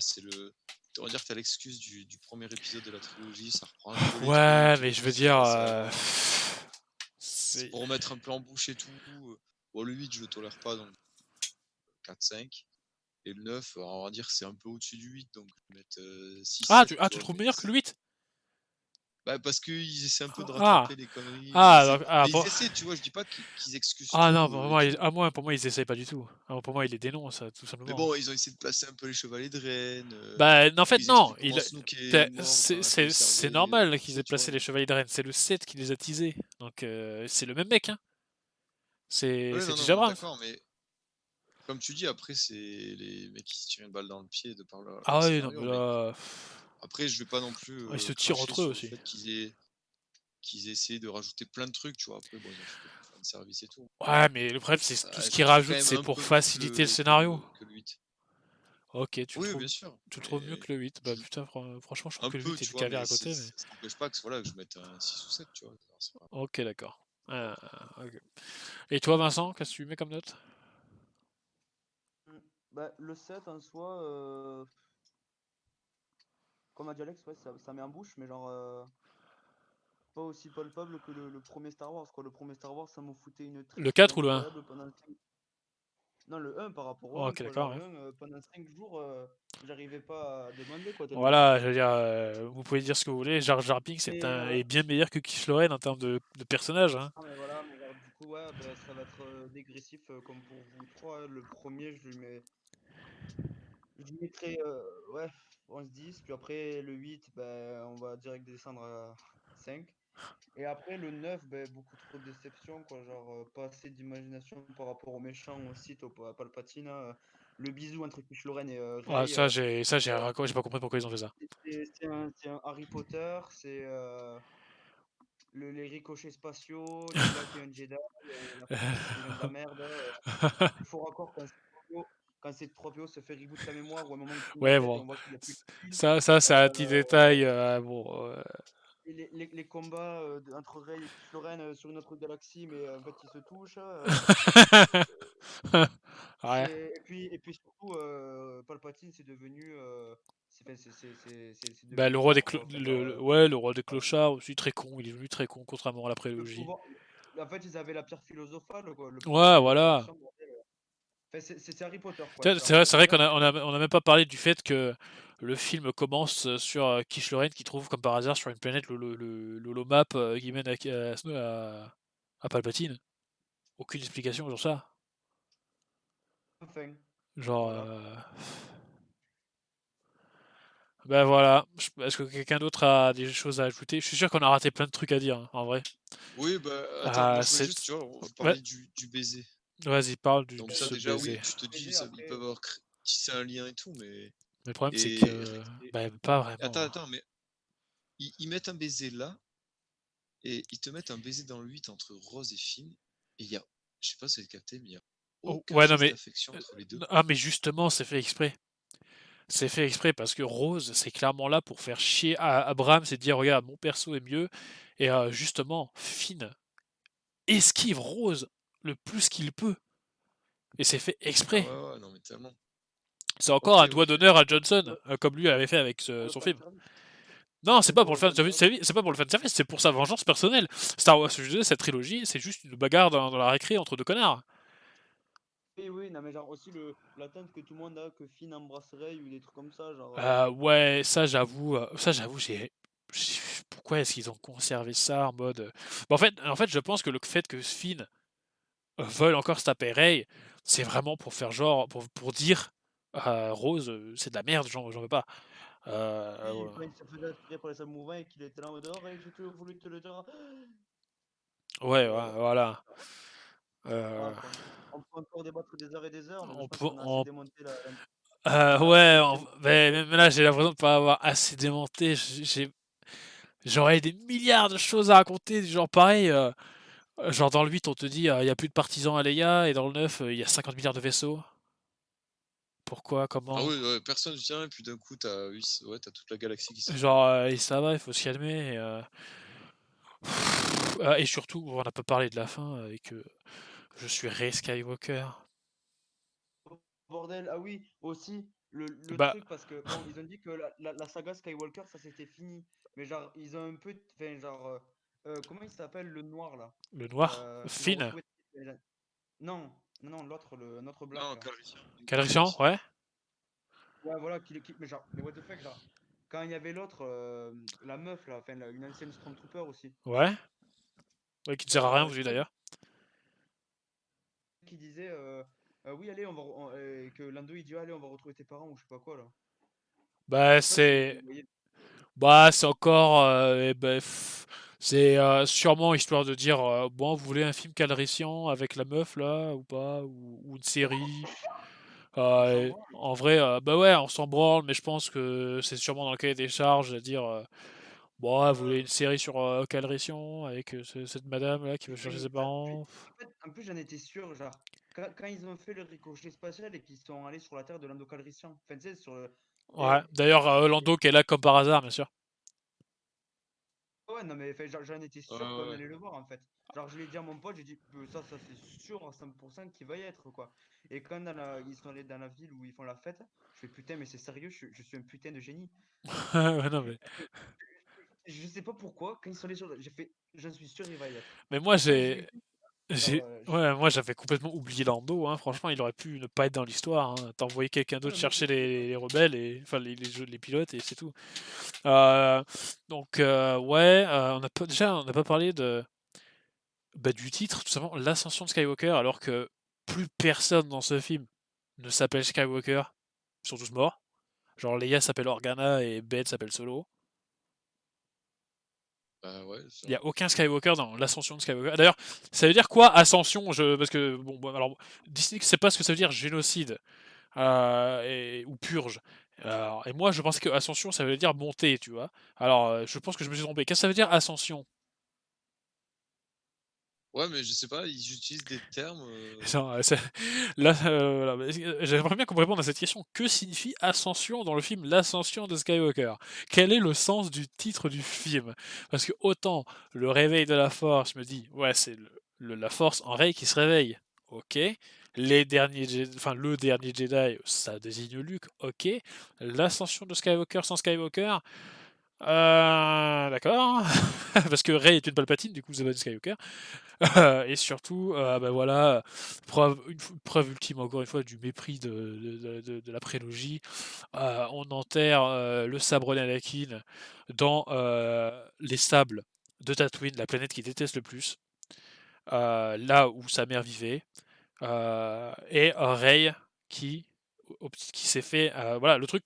on va dire que t'as l'excuse du premier épisode de la trilogie, ça reprend un peu les Ouais, trucs et mais je tout veux ce qui s'est dire. passé avant. C'est C'est. pour remettre un peu en bouche et tout. Bon, le 8, je le tolère pas, donc 4, 5. Et le 9, on va dire que c'est un peu au-dessus du 8, donc je vais mettre 6, Ah, 7, tu, tu tu vois, trouves mais meilleur que le 8? bah, parce qu'ils essaient un peu de Ah, rattraper les conneries. ah, Mais ils essaient, tu vois, je dis pas qu'ils excusent ah non, tout pour et moi, tout. pour moi, ils essayent pas du tout. Ah, pour moi, ils les dénoncent, tout Mais simplement. bon, ils ont essayé de placer un peu les chevaliers de Rennes. Bah, en fait, Ils non. expliquent comment Snook est mort, qu'on a C'est conservé. normal Tout qu'ils ça, aient tu placé vois. les Chevaliers de Rennes. C'est le 7 qui les a teasés. Donc, c'est le même mec, hein. Ouais, C'est non, non, J.J. on est Abrams. d'accord, mais comme tu dis, après, c'est les mecs qui se tirent une balle dans le pied de par leur Ah oui, non, mais scénario. Mais là. après, je vais pas non plus Ils se tirent cracher entre eux sur le aussi. fait qu'ils essaient de rajouter plein de trucs, tu vois. Après, bon, ils ont fait beaucoup de fanservice et tout. Ouais, mais le problème, c'est tout ce Je qu'ils le trouve quand rajoutent, même c'est un pour peu mieux que faciliter le scénario. que le 8. Ok, Oui, bien sûr. tu le trouves mieux Mais que le 8. Bah putain, franchement, je trouve un que le peu, 8 est tu du vois, caviar mais à côté, mais... ça n'empêche pas que, voilà, que je mette un 6 ou 7, tu vois. Alors, c'est pas... Ok, d'accord. Ok. Et toi, Vincent, qu'est-ce que tu mets comme note? Bah, le 7 en soi, comme a dit Alex, ouais, ça met en bouche, mais genre pas aussi palpable que le premier Star Wars, quoi. Le premier Star Wars, ça me foutait une Le tristesse 4 ou le 1? incroyable pendant 5... Non, le 1 par rapport au 1, Ok, quoi. d'accord, Genre ouais. le 1, pendant 5 jours, j'arrivais pas à demander, quoi, tellement il Voilà, était... je veux dire, vous pouvez dire ce que vous voulez, Jar Jar Binks Mais, est bien meilleur que Kylo Ren en termes de personnage, hein. ah, mais voilà, mais genre, du coup, ouais, bah, ça va être dégressif comme pour vous trois, hein. Le premier, je lui mettrais ouais, 11-10, puis après le 8, ben, on va direct descendre à 5. Et après le 9, ben, beaucoup trop de déception, quoi. Genre, pas assez d'imagination par rapport aux méchants, au site, au Palpatine, hein. Le bisou entre Kylo Ren et Ah, Rey, j'ai pas compris pourquoi ils ont fait ça. c'est un Harry Potter, c'est les ricochets spatiaux, Leia qui est un Jedi, la princesse qui devient de la merde. Le faux raccord quand C3PO se fait reboot la mémoire ou à un moment il tourne la Ouais, tête et bon, on voit qu'il n'y a plus de fil. ça c'est un petit Euh, détail, bon, et les combats entre Rey et Kylo Ren sur une autre galaxie, mais en fait ils se touchent. ouais. Et puis surtout, Palpatine c'est devenu, c'est Bah, devenu mort, quoi. Enfin, genre, ouais, le roi des voilà. clochards aussi très con, il est devenu très con, contrairement à la Le prélogie. pouvoir, en fait ils avaient la pierre philosophale, quoi, le pouvoir de Ouais, la voilà. résurrection, bordel. Enfin, c'est Harry Potter, quoi, Tiens, tu vois. Enfin, c'est vrai déjà, qu'on on a même pas parlé du fait que le film commence sur Kylo Ren qui trouve comme par hasard sur une planète l'holomap qui mène à Palpatine. Aucune explication sur ça. enfin, Genre, voilà. ben voilà. Est-ce que quelqu'un d'autre a des choses à ajouter? Je suis sûr qu'on a raté plein de trucs à dire, hein, en vrai. Oui, bah, attends, moi Ah, je voulais juste, tu vois, on ouais, parlait du baiser. vas-y, parle Donc de ça, ce déjà, oui, baiser. tu te dis, Baiser, ils après, peuvent avoir tissé un lien et tout, mais... Mais le problème, c'est Et, que, bah, pas attends, vraiment, hein. attends, mais ils mettent un baiser là, et ils te mettent un baiser dans le 8 entre Rose et Finn, et il y a, je sais pas si vous avez capté, mais il y a Oh, aucun ouais, non, geste mais, d'affection entre les deux. ah, mais justement, c'est fait exprès. C'est fait exprès parce que Rose, c'est clairement là pour faire chier à Abraham, c'est de dire regarde, mon perso est mieux. Et justement, Finn esquive Rose le plus qu'il peut. Et c'est fait Ah exprès. ouais, ouais, non, mais tellement. C'est encore Ok, un doigt ok. d'honneur à Johnson, ouais, comme lui avait fait avec pour le son fan film. service. Non, c'est pas Pour pour le le fan fan service, service. c'est pas pour le fan service, c'est pour sa vengeance personnelle. Star Wars, je disais, cette trilogie, c'est juste une bagarre dans la récré entre deux connards. Oui, oui, non, mais genre aussi l'attente que tout le monde a que Finn embrasse Rey ou des trucs comme ça, genre. Ouais, ça j'avoue, pourquoi est-ce qu'ils ont conservé ça en mode. Bah, en fait, je pense que le fait que Finn veulent encore se taper Rey, c'est vraiment pour faire genre, pour dire Rose, c'est de la merde, j'en veux pas. Oui, Ouais, quand il se faisait aspirer par les samouraïs et qu'il était là en mode, oh Rey, j'ai toujours voulu te le dire. ouais, Ouais, voilà. ah, Euh, on peut encore débattre des heures et des heures, mais je on pense peut, qu'on a assez démonté la ouais, trilogie en mais entier. même là, j'ai l'impression de pas avoir assez démonté. J'aurais des milliards de choses à raconter, du genre pareil. Genre dans le 8, on te dit il y a plus de partisans à Leia, et dans le 9, il y a 50 milliards de vaisseaux. Pourquoi, Ah comment? oui, ouais, personne vient, et puis d'un coup, t'as oui, ouais, t'as toute la galaxie qui se réveille. Genre, et ça va, il faut se calmer. Et surtout, on n'a pas parlé de la fin avec je suis Rey Skywalker. Bordel, ah oui, aussi, le Bah, truc, parce que bon, ils ont dit que la saga Skywalker, ça c'était fini. Mais genre, ils ont un peu. Enfin, genre, comment il s'appelle le noir là? le noir, Qu'ils ont Finn, retrouvé. Non, non, l'autre, notre black Non, là. Calrissian, ouais, Ouais, voilà, mais genre, mais what the fuck, genre, quand il y avait l'autre, la meuf là, enfin, une ancienne Stormtrooper aussi, ouais, ouais, qui ne sert à rien, je vous crois d'ailleurs. qu'il disait, oui, allez, que Lando il dit, allez, on va retrouver tes parents ou je sais pas quoi là. Bah, Je sais pas si vous voyez. c'est encore, c'est sûrement histoire de dire, bon, vous voulez un film Calrissian avec la meuf là ou pas, ou une série. On s'en branle. En vrai, bah ouais, on s'en branle, mais je pense que c'est sûrement dans le cahier des charges à dire. Bon, vous voulez une série sur Calrissian avec cette madame là qui veut chercher Enfin, ses parents. en fait, un peu, j'en étais sûr, genre, quand ils ont fait le ricochet spatial et qu'ils sont allés sur la Terre de Lando Calrissian, enfin, tu sais, sur le. Ouais, Et, d'ailleurs, Lando qui est là comme par hasard, bien sûr. ouais, non, mais enfin, j'en étais Ouais, sûr ouais, qu'on ouais. allait le voir, en fait. Genre, je l'ai dit à mon pote, j'ai dit, ça c'est sûr à 100% qu'il va y être, quoi. Et quand ils sont allés dans la ville où ils font la fête, je fais putain, mais c'est sérieux, je suis un putain de génie. Ouais, non, mais... Je sais pas pourquoi, quand ils sont allés sur. J'ai fait, j'en suis sûr, il va y être. mais moi, Et quand je l'ai vu, genre, Ouais, moi j'avais complètement oublié Lando, hein. Franchement, il aurait pu ne pas être dans l'histoire, hein. T'envoyer quelqu'un ouais, d'autre moi chercher aussi, les rebelles, et enfin les pilotes, et c'est tout. Euh, donc, ouais, déjà, on n'a pas parlé du titre, tout simplement, l'ascension de Skywalker, alors que plus personne dans ce film ne s'appelle Skywalker, ils sont tous morts. Genre Leia s'appelle Organa et Ben s'appelle Solo. Bah ouais, Il n'y a aucun Skywalker dans l'ascension de Skywalker. D'ailleurs, ça veut dire quoi ascension? Parce que bon, alors Disney ne sait pas ce que ça veut dire génocide ou purge. Et moi, je pensais que ascension, ça veut dire montée, tu vois. Alors, je pense que je me suis trompé. Qu'est-ce que ça veut dire ascension? ouais, mais je sais pas, ils utilisent des termes. Genre, là, voilà. J'aimerais bien qu'on me réponde à cette question. Que signifie ascension dans le film L'Ascension de Skywalker? Quel est le sens du titre du film? Parce que autant le réveil de la Force me dit, ouais, c'est la Force en Rey qui se réveille. Ok. Enfin, le dernier Jedi, ça désigne Luke. Ok. L'ascension de Skywalker sans Skywalker. D'accord. Parce que Rey est une Palpatine, du coup, c'est pas du Skywalker. Et surtout, bah voilà, preuve ultime encore une fois du mépris de la prélogie. On enterre le sabre d'Anakin dans les sables de Tatooine, la planète qu'il déteste le plus, là où sa mère vivait, et Rey qui, qui s'est fait, voilà, le truc,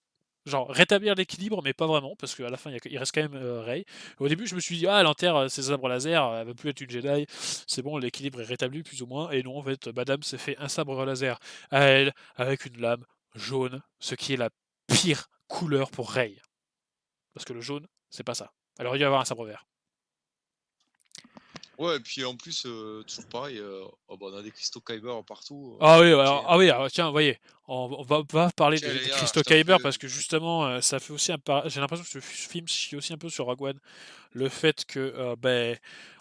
genre rétablir l'équilibre, mais pas vraiment, parce qu'à la fin il reste quand même Rey. Au début, je me suis dit, ah, elle enterre ses sabres laser, elle va plus être une Jedi, c'est bon, l'équilibre est rétabli plus ou moins, et non, en fait, Madame s'est fait un sabre laser à elle, avec une lame jaune, ce qui est la pire couleur pour Rey, parce que le jaune, c'est pas ça. Elle aurait dû avoir un sabre vert. Ouais, et puis en plus, toujours pareil, oh, bah, on a des cristaux Kyber partout. Ah oui, Ok, alors, tiens, voyez, on va pas parler ok, des les gars, cristaux je t'en Kyber prie. parce que justement, ça fait aussi j'ai l'impression que ce film chie aussi un peu sur Rogue One. Le fait que,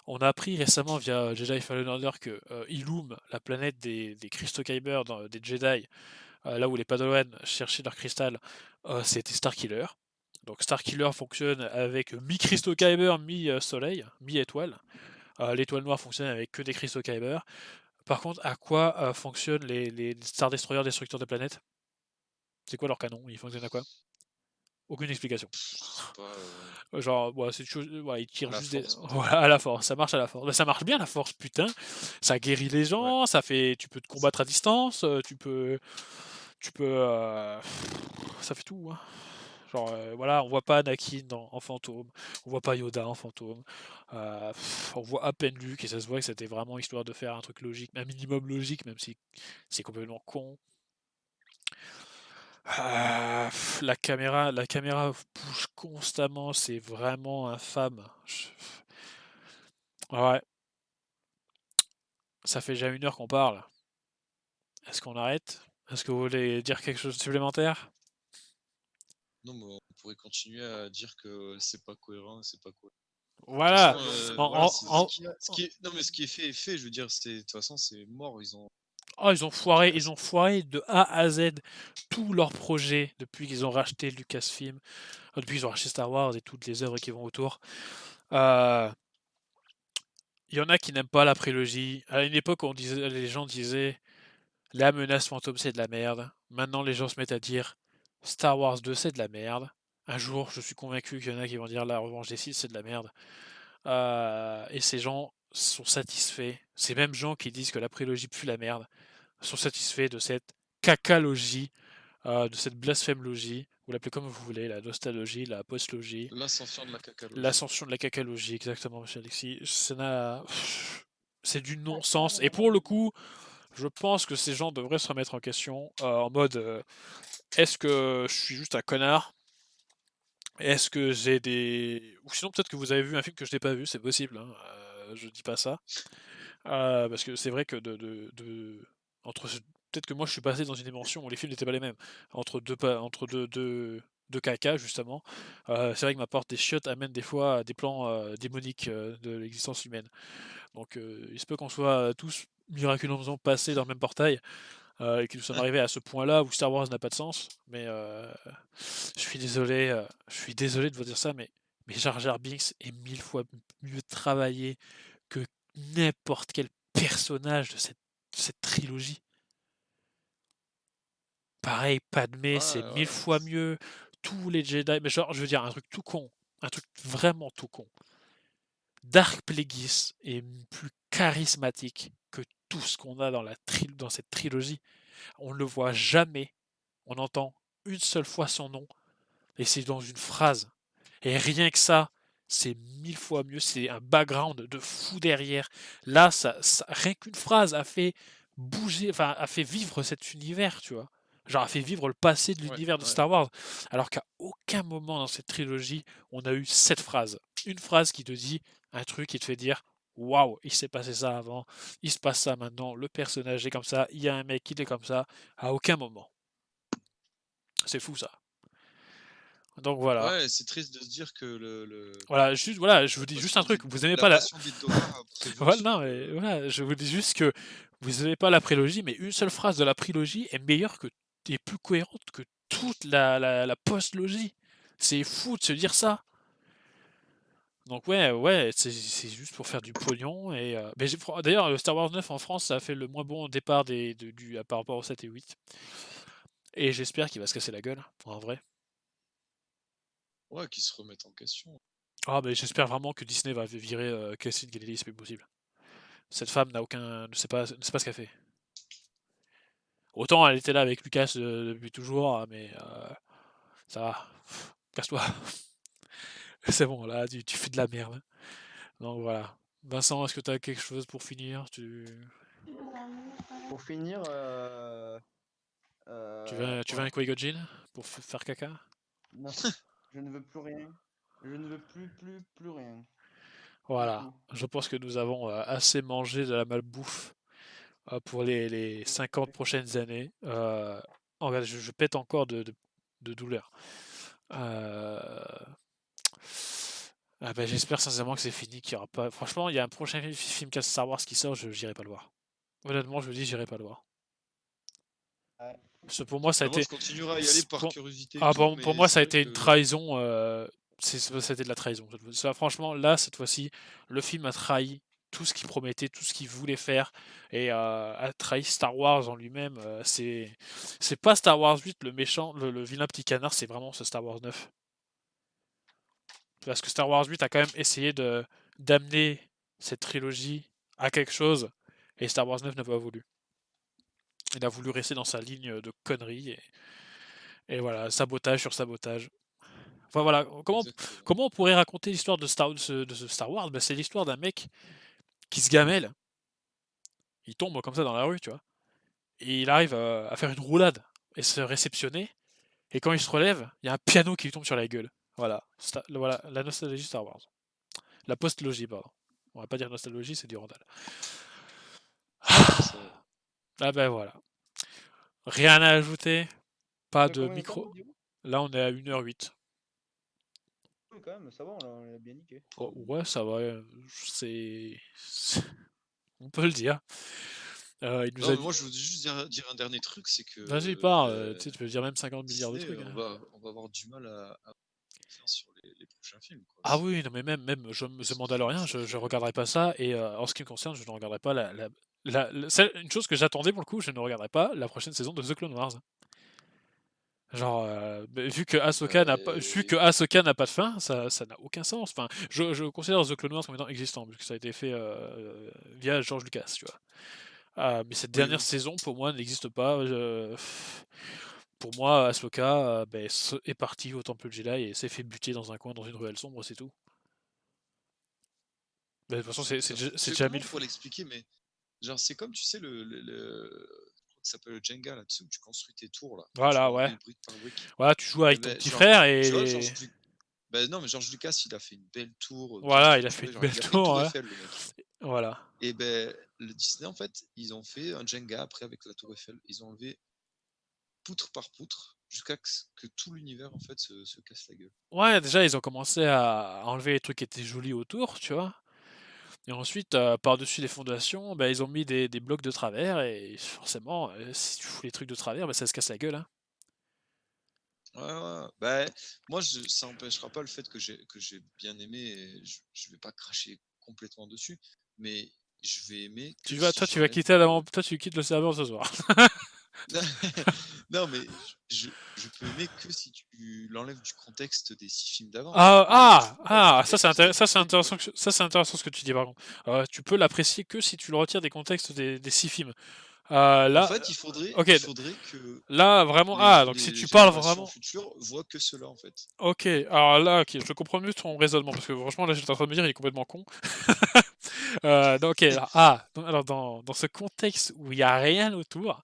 on a appris récemment via Jedi Fallen Order que Ilum, la planète des cristaux Kyber, des Jedi, là où les Padawans cherchaient leur cristal, c'était Starkiller. Donc Starkiller fonctionne avec mi-cristaux Kyber, mi-soleil, mi-étoile. L'étoile noire fonctionne avec que des cristaux Kyber. Par contre, à quoi fonctionnent les Star Destroyers destructeurs de planètes? C'est quoi leur canon? Ils fonctionnent à quoi? Aucune explication. Je sais pas, Genre, ouais, c'est une chose, ouais, ils à tirent la juste des. force peut-être. Voilà, à la force, ça marche à la force. Bah, ça marche bien la force, putain. Ça guérit les Ouais. gens, ça fait. Tu peux te combattre à distance, tu peux. Tu peux. Ça fait tout, hein. Genre, voilà, on voit pas Anakin en fantôme, on voit pas Yoda en fantôme, on voit à peine Luke et ça se voit que c'était vraiment histoire de faire un truc logique, un minimum logique, même si c'est complètement con. La caméra bouge constamment, c'est vraiment infâme. Ouais, ça fait déjà 1 heure qu'on parle. Est-ce qu'on arrête? Est-ce que vous voulez dire quelque chose de supplémentaire? Non, mais on pourrait continuer à dire que c'est pas cohérent, c'est pas cohérent. De toute Voilà. façon, voilà, En, en- en- non, mais ce qui est fait est fait. Je veux dire, de toute façon, c'est mort. Oh, Lucas. ils ont foiré de A à Z tous leurs projets depuis qu'ils ont racheté Lucasfilm, depuis qu'ils ont racheté Star Wars et toutes les œuvres qui vont autour. Euh, Il y en a qui n'aiment pas la prélogie. À une époque, les gens disaient la menace fantôme c'est de la merde. Maintenant, les gens se mettent à dire Star Wars 2 c'est de la merde. Un jour, je suis convaincu qu'il y en a qui vont dire la revanche des Sith c'est de la merde. Et ces gens sont satisfaits. Ces mêmes gens qui disent que la prélogie pue la merde sont satisfaits de cette cacalogie, de cette blasphémologie, vous l'appelez comme vous voulez, la nostalgie, la postlogie, L'ascension de la cacalogie. l'ascension de la cacalogie, exactement, monsieur Alexis. C'est du non-sens. Et pour le coup, je pense que ces gens devraient se remettre en question, en mode est-ce que je suis juste un connard Est-ce que j'ai des... Ou sinon peut-être que vous avez vu un film que je n'ai pas vu, c'est possible, hein, je dis pas ça. Parce que c'est vrai que entre... Peut-être que moi je suis passé dans une dimension où les films n'étaient pas les mêmes. Entre deux caca, justement. C'est vrai que ma porte des chiottes amène des fois à des plans démoniques de l'existence humaine. Donc il se peut qu'on soit tous miraculeusement passés dans le même portail et que nous sommes arrivés à ce point-là où Star Wars n'a pas de sens. Mais je suis désolé de vous dire ça, mais Jar Jar Binks est 1000 fois mieux travaillé que n'importe quel personnage de cette trilogie. Pareil, Padmé, c'est Ouais, 1000 fois mieux. Tous les Jedi, mais genre, je veux dire, un truc tout con, un truc vraiment tout con. Dark Plagueis est plus charismatique que tout ce qu'on a dans cette trilogie. On ne le voit jamais. On entend une seule fois son nom, et c'est dans une phrase. Et rien que ça, c'est 1000 fois mieux. C'est un background de fou derrière. Là, rien qu'une phrase a fait bouger, enfin, a fait vivre cet univers, tu vois. Genre, a fait vivre le passé de ouais, l'univers de ouais. Star Wars. Alors qu'à aucun moment dans cette trilogie, on a eu cette phrase. Une phrase qui te dit un truc qui te fait dire waouh, il s'est passé ça avant, il se passe ça maintenant, le personnage est comme ça, il y a un mec qui est comme ça. À aucun moment. C'est fou ça. Donc voilà. Ouais, c'est triste de se dire que Voilà, juste, voilà, je la vous dis juste un passion truc. Vous aimez la pas la. passion d'Ildora a prévaut Voilà, sur non, mais voilà, je vous dis juste que vous aimez pas la prélogie, mais une seule phrase de la prélogie est meilleure que est plus cohérente que toute la post-logie. C'est fou de se dire ça. Donc ouais, c'est juste pour faire du pognon. Et, mais d'ailleurs, le Star Wars 9 en France, ça a fait le moins bon départ par rapport au 7 et 8. Et j'espère qu'il va se casser la gueule, en vrai. ouais, qui se remettent en question. Ah, mais j'espère vraiment que Disney va virer Kathleen Kennedy, c'est plus possible. Cette femme ne sait pas ce qu'elle fait. Autant elle était là avec Lucas depuis toujours, mais ça va. Casse-toi. C'est bon, là, tu fais de la merde. Donc voilà. Vincent, est-ce que tu as quelque chose pour finir? Pour finir, Tu veux un quoi? Qui-Gon Jinn pour faire caca? Non, je ne veux plus rien. Je ne veux plus rien. Du Voilà. tout. Je pense que nous avons assez mangé de la malbouffe pour les 50 prochaines années. Regarde, je pète encore de douleur. Euh, ben, j'espère sincèrement que c'est fini, qu'il y aura pas. Franchement, il y a un prochain film Star Wars qui sort, je n'irai pas le voir. Honnêtement, je vous dis, j'irai pas le voir. Ouais. Parce que pour moi, ça a Bah, moi, été. je continuerai à y aller par curiosité et Ah, tout, pour mais moi, c'est ça a vrai été une que trahison. C'était de la trahison. Ça, franchement, là, cette fois-ci, le film a trahi tout ce qu'il promettait, tout ce qu'il voulait faire, et a trahi Star Wars en lui-même. C'est pas Star Wars 8, le méchant, le vilain petit canard, c'est vraiment ce Star Wars 9. Parce que Star Wars 8 a quand même essayé d'amener cette trilogie à quelque chose, et Star Wars 9 n'a pas voulu. Il a voulu rester dans sa ligne de conneries, et voilà, sabotage sur sabotage. Enfin voilà, exactement. comment on pourrait raconter l'histoire de ce Star Wars? Ben, c'est l'histoire d'un mec qui se gamelle, il tombe comme ça dans la rue, tu vois, et il arrive à faire une roulade et se réceptionner, et quand il se relève, il y a un piano qui lui tombe sur la gueule. Voilà, voilà la nostalgie Star Wars. La post-logie, pardon. On va pas dire nostalgie, c'est du Randall. C'est vrai. Ah ben voilà. Rien à ajouter, pas Ça fait de combien de temps micro. l'audio? Là, on est à 1h08. Oui, quand même, ça va, on l'a bien niqué. Oh, ouais, ça va. On peut le dire. Il nous Non, a mais dit. moi, je voudrais juste dire un dernier truc, c'est que Vas-y, pars. Tu sais, tu peux dire même 50 milliards de Disney, trucs, hein. on va avoir du mal à faire sur les prochains films, quoi. Ah oui, non, mais même The Mandalorian, Ça je fait... regarderai pas ça. Et en ce qui me concerne, je ne regarderai pas une chose que j'attendais pour le coup, je ne regarderai pas la prochaine saison de The Clone Wars. Genre, vu que Ahsoka n'a pas de fin, ça n'a aucun sens. Enfin, je considère The Clone Wars comme étant existant, puisque ça a été fait via George Lucas, tu vois. Mais cette Oui, dernière oui. saison, pour moi, n'existe pas. Pour moi, Ahsoka est partie au Temple Jedi et s'est fait buter dans un coin, dans une ruelle sombre, c'est tout. Mais de toute façon, C'est ça. c'est déjà Comment mille on fois. pourrait l'expliquer, mais genre, c'est comme, tu sais, je crois que ça s'appelle le Jenga, là, tu sais, où tu construis tes tours, là, que tu Voilà, ouais. remets brique par brique. Voilà, tu joues Eh avec ton ben, petit genre, frère tu vois, et. Ben non, mais George Lucas, il a fait une belle tour bien Voilà, il a fait structurée. une Genre, belle il a fait une tour, tour ouais. Eiffel, le mec. Voilà. Et ben, le Disney, en fait, ils ont fait un Jenga après avec la tour Eiffel. Ils ont enlevé poutre par poutre jusqu'à que tout l'univers, en fait, se casse la gueule. Ouais, déjà, ils ont commencé à enlever les trucs qui étaient jolis autour, tu vois. Et ensuite, par-dessus les fondations, bah, ils ont mis des blocs de travers, et forcément, si tu fous les trucs de travers, bah, ça se casse la gueule, hein. Ouais, ouais. Ben, moi, ça n'empêchera pas le fait que j'ai bien aimé. Et je vais pas cracher complètement dessus, mais je vais aimer que si Tu vas j'enlève. quitter toi, tu quittes le serveur ce soir. Non, mais je peux aimer que si tu l'enlèves du contexte des 6 films d'avant. Ça c'est Disney, en fait, intéressant, ça c'est intéressant ce que tu dis par contre. Tu peux l'apprécier que si tu le retires des contextes des 6 films. en Là, fait, ok, il faudrait que là vraiment, donc si les tu parles générations vraiment, futures voient que cela, en fait. ok, alors là, ok, je comprends mieux ton raisonnement parce que franchement là j'étais en train de me dire il est complètement con. Donc, ok, alors dans ce contexte où il n'y a rien autour,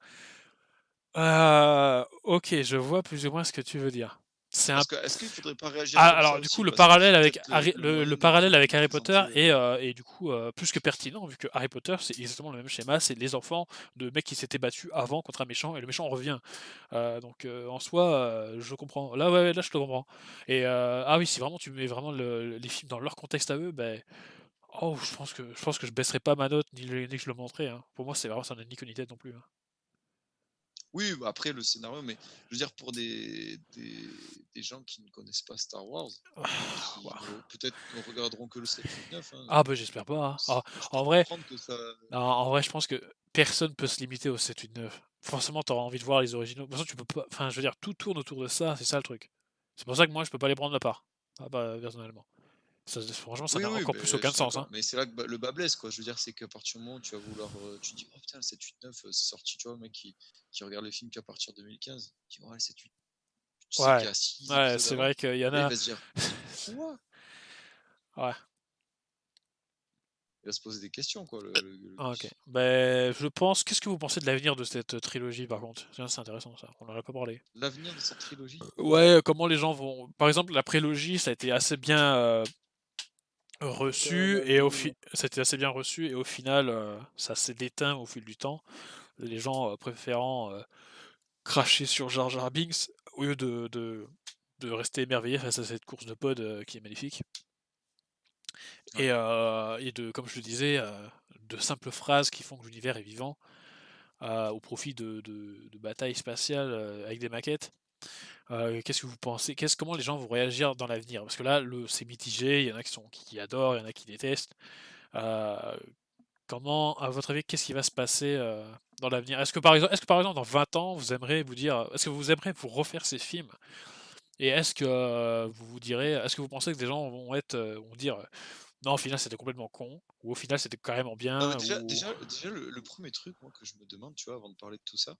ok, je vois plus ou moins ce que tu veux dire. C'est un Parce que est-ce qu'il faudrait pas réagir Ah, comme ça alors du coup aussi? le Parce que parallèle c'est avec peut-être le Le moyen parallèle avec de Harry Potter présenter. est du coup plus que pertinent vu que Harry Potter c'est exactement le même schéma, c'est les enfants de mecs qui s'étaient battus avant contre un méchant et le méchant revient. En soi, je comprends. Là ouais, là je te comprends. Ah oui, si vraiment tu mets vraiment les films dans leur contexte à eux, ben oh je pense que je baisserai pas ma note ni que je le montrerai, hein. Pour moi c'est vraiment ça n'a ni queue ni tête non plus, hein. Oui, bah après le scénario, mais je veux dire pour des gens qui ne connaissent pas Star Wars et qui Ouah. peut-être ne regarderont que le 7, 8, 9, hein, Ah bah j'espère pas, hein. je peux En vrai, comprendre que ça. non, en vrai, je pense que personne peut se limiter au 7-8-9. Forcément, t'auras envie de voir les originaux. De toute façon, tu peux pas. Enfin, je veux dire, tout tourne autour de ça, c'est ça le truc. C'est pour ça que moi, je peux pas les prendre à part. Ah bah, personnellement. Franchement, ça Oui, n'a oui, encore plus mais je aucun suis sens, d'accord. hein. Mais c'est là que le bas blesse, quoi. Je veux dire, c'est qu'à partir du moment où tu vas vouloir. Tu dis, oh putain, le 7, 8, 9, c'est sorti, tu vois, le mec qui regarde les films qu'à partir de 2015. Il dit, ouais, le 7, 8. Tu sais qu'il y Ouais. a 6 Ouais, épisodes c'est avant. vrai qu'il y en Et là, il a. va se dire, quoi? Ouais. Il va se poser des questions, quoi, le Ah, ok. gosse. Ben, je pense. Qu'est-ce que vous pensez de l'avenir de cette trilogie, par contre? Tiens, c'est intéressant ça. On en a pas parlé. L'avenir de cette trilogie. Ouais, comment les gens vont. Par exemple, la prélogie, ça a été assez bien reçu Bah, et ça a été assez bien reçu et au final, ça s'est déteint au fil du temps. Les gens préférant cracher sur Jar Jar Binks au lieu de rester émerveillé face à cette course de pod qui est magnifique. Ouais. Et comme je le disais, de simples phrases qui font que l'univers est vivant au profit de batailles spatiales avec des maquettes. Qu'est-ce que vous pensez comment les gens vont réagir dans l'avenir? Parce que là, c'est mitigé, il y en a qui adorent, il y en a qui détestent. Euh, Comment, à votre avis, qu'est-ce qui va se passer dans l'avenir? Est-ce que par exemple dans 20 ans, est-ce que vous aimeriez vous refaire ces films? Et est-ce que est-ce que vous pensez que des gens vont dire non, au final c'était complètement con, ou au final c'était carrément Non, mais bien, ou déjà le premier truc, moi, que je me demande, tu vois, avant de parler de tout ça,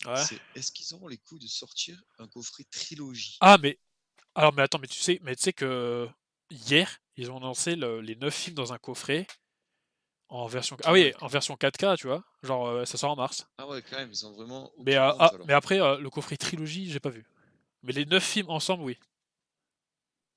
ouais. c'est est-ce qu'ils auront les couilles de sortir un coffret trilogie? Ah mais alors mais attends, mais tu sais que hier ils ont lancé les 9 films dans un coffret en version Ah oui ouais, en version 4K, tu vois, genre ça sort en mars. ah ouais, quand même, ils ont vraiment aucune honte Mais alors. après le coffret trilogie j'ai pas vu. Mais les 9 films ensemble, oui.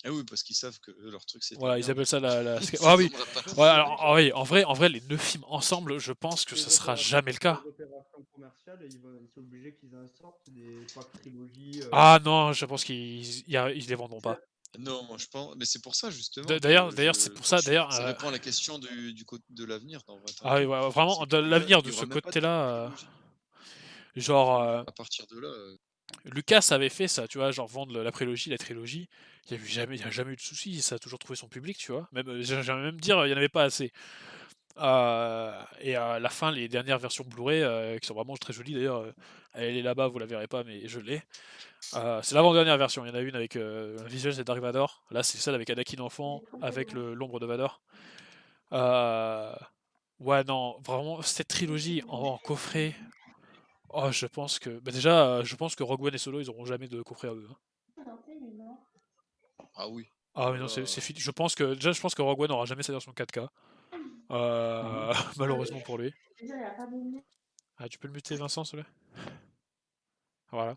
Ah oui, parce qu'ils savent que leur truc c'est de la Voilà, ils merde, appellent ça la ça Ah oui. tombera pas. après, Ouais, faut se alors dire ah que oui, en vrai, les 2 films ensemble, je pense que ça sera jamais le pour cas. les opérations commerciales, ils sont obligés qu'ils en sortent des packs trilogie. Ah non, je pense ils les vendront pas. Non, moi je pense, mais c'est pour ça justement que D'ailleurs, c'est pour ça, d'ailleurs, ça répond à la question du côté de l'avenir dans 20 ans et ah oui, tout. ouais, vraiment, C'est de qu'il l'avenir y de aura ce même pas de film côté-là, trilogie. genre, À partir de là, Lucas avait fait ça, tu vois, genre vendre la prélogie, la trilogie. Il y a jamais eu de souci, ça a toujours trouvé son public, tu vois. Même, j'allais même dire, il y en avait pas assez. Et à la fin, les dernières versions Blu-ray, qui sont vraiment très jolies d'ailleurs, elle est là-bas, vous la verrez pas, mais je l'ai. C'est l'avant-dernière version. Il y en a une avec un visuel, c'est Dark Vador. Là, c'est celle avec Anakin enfant, avec l'ombre de Vador. Euh, Ouais, non, vraiment, cette trilogie en coffret. Oh, je pense que. Bah déjà, je pense que Rogue One et Solo, ils auront jamais de coffret à eux, hein. ah oui. Ah, mais Oh non, c'est là, fini. Je pense que Rogue One n'aura jamais sa version 4K. Malheureusement pour lui. Ah, tu peux le muter, Vincent, s'il te plaît? Voilà.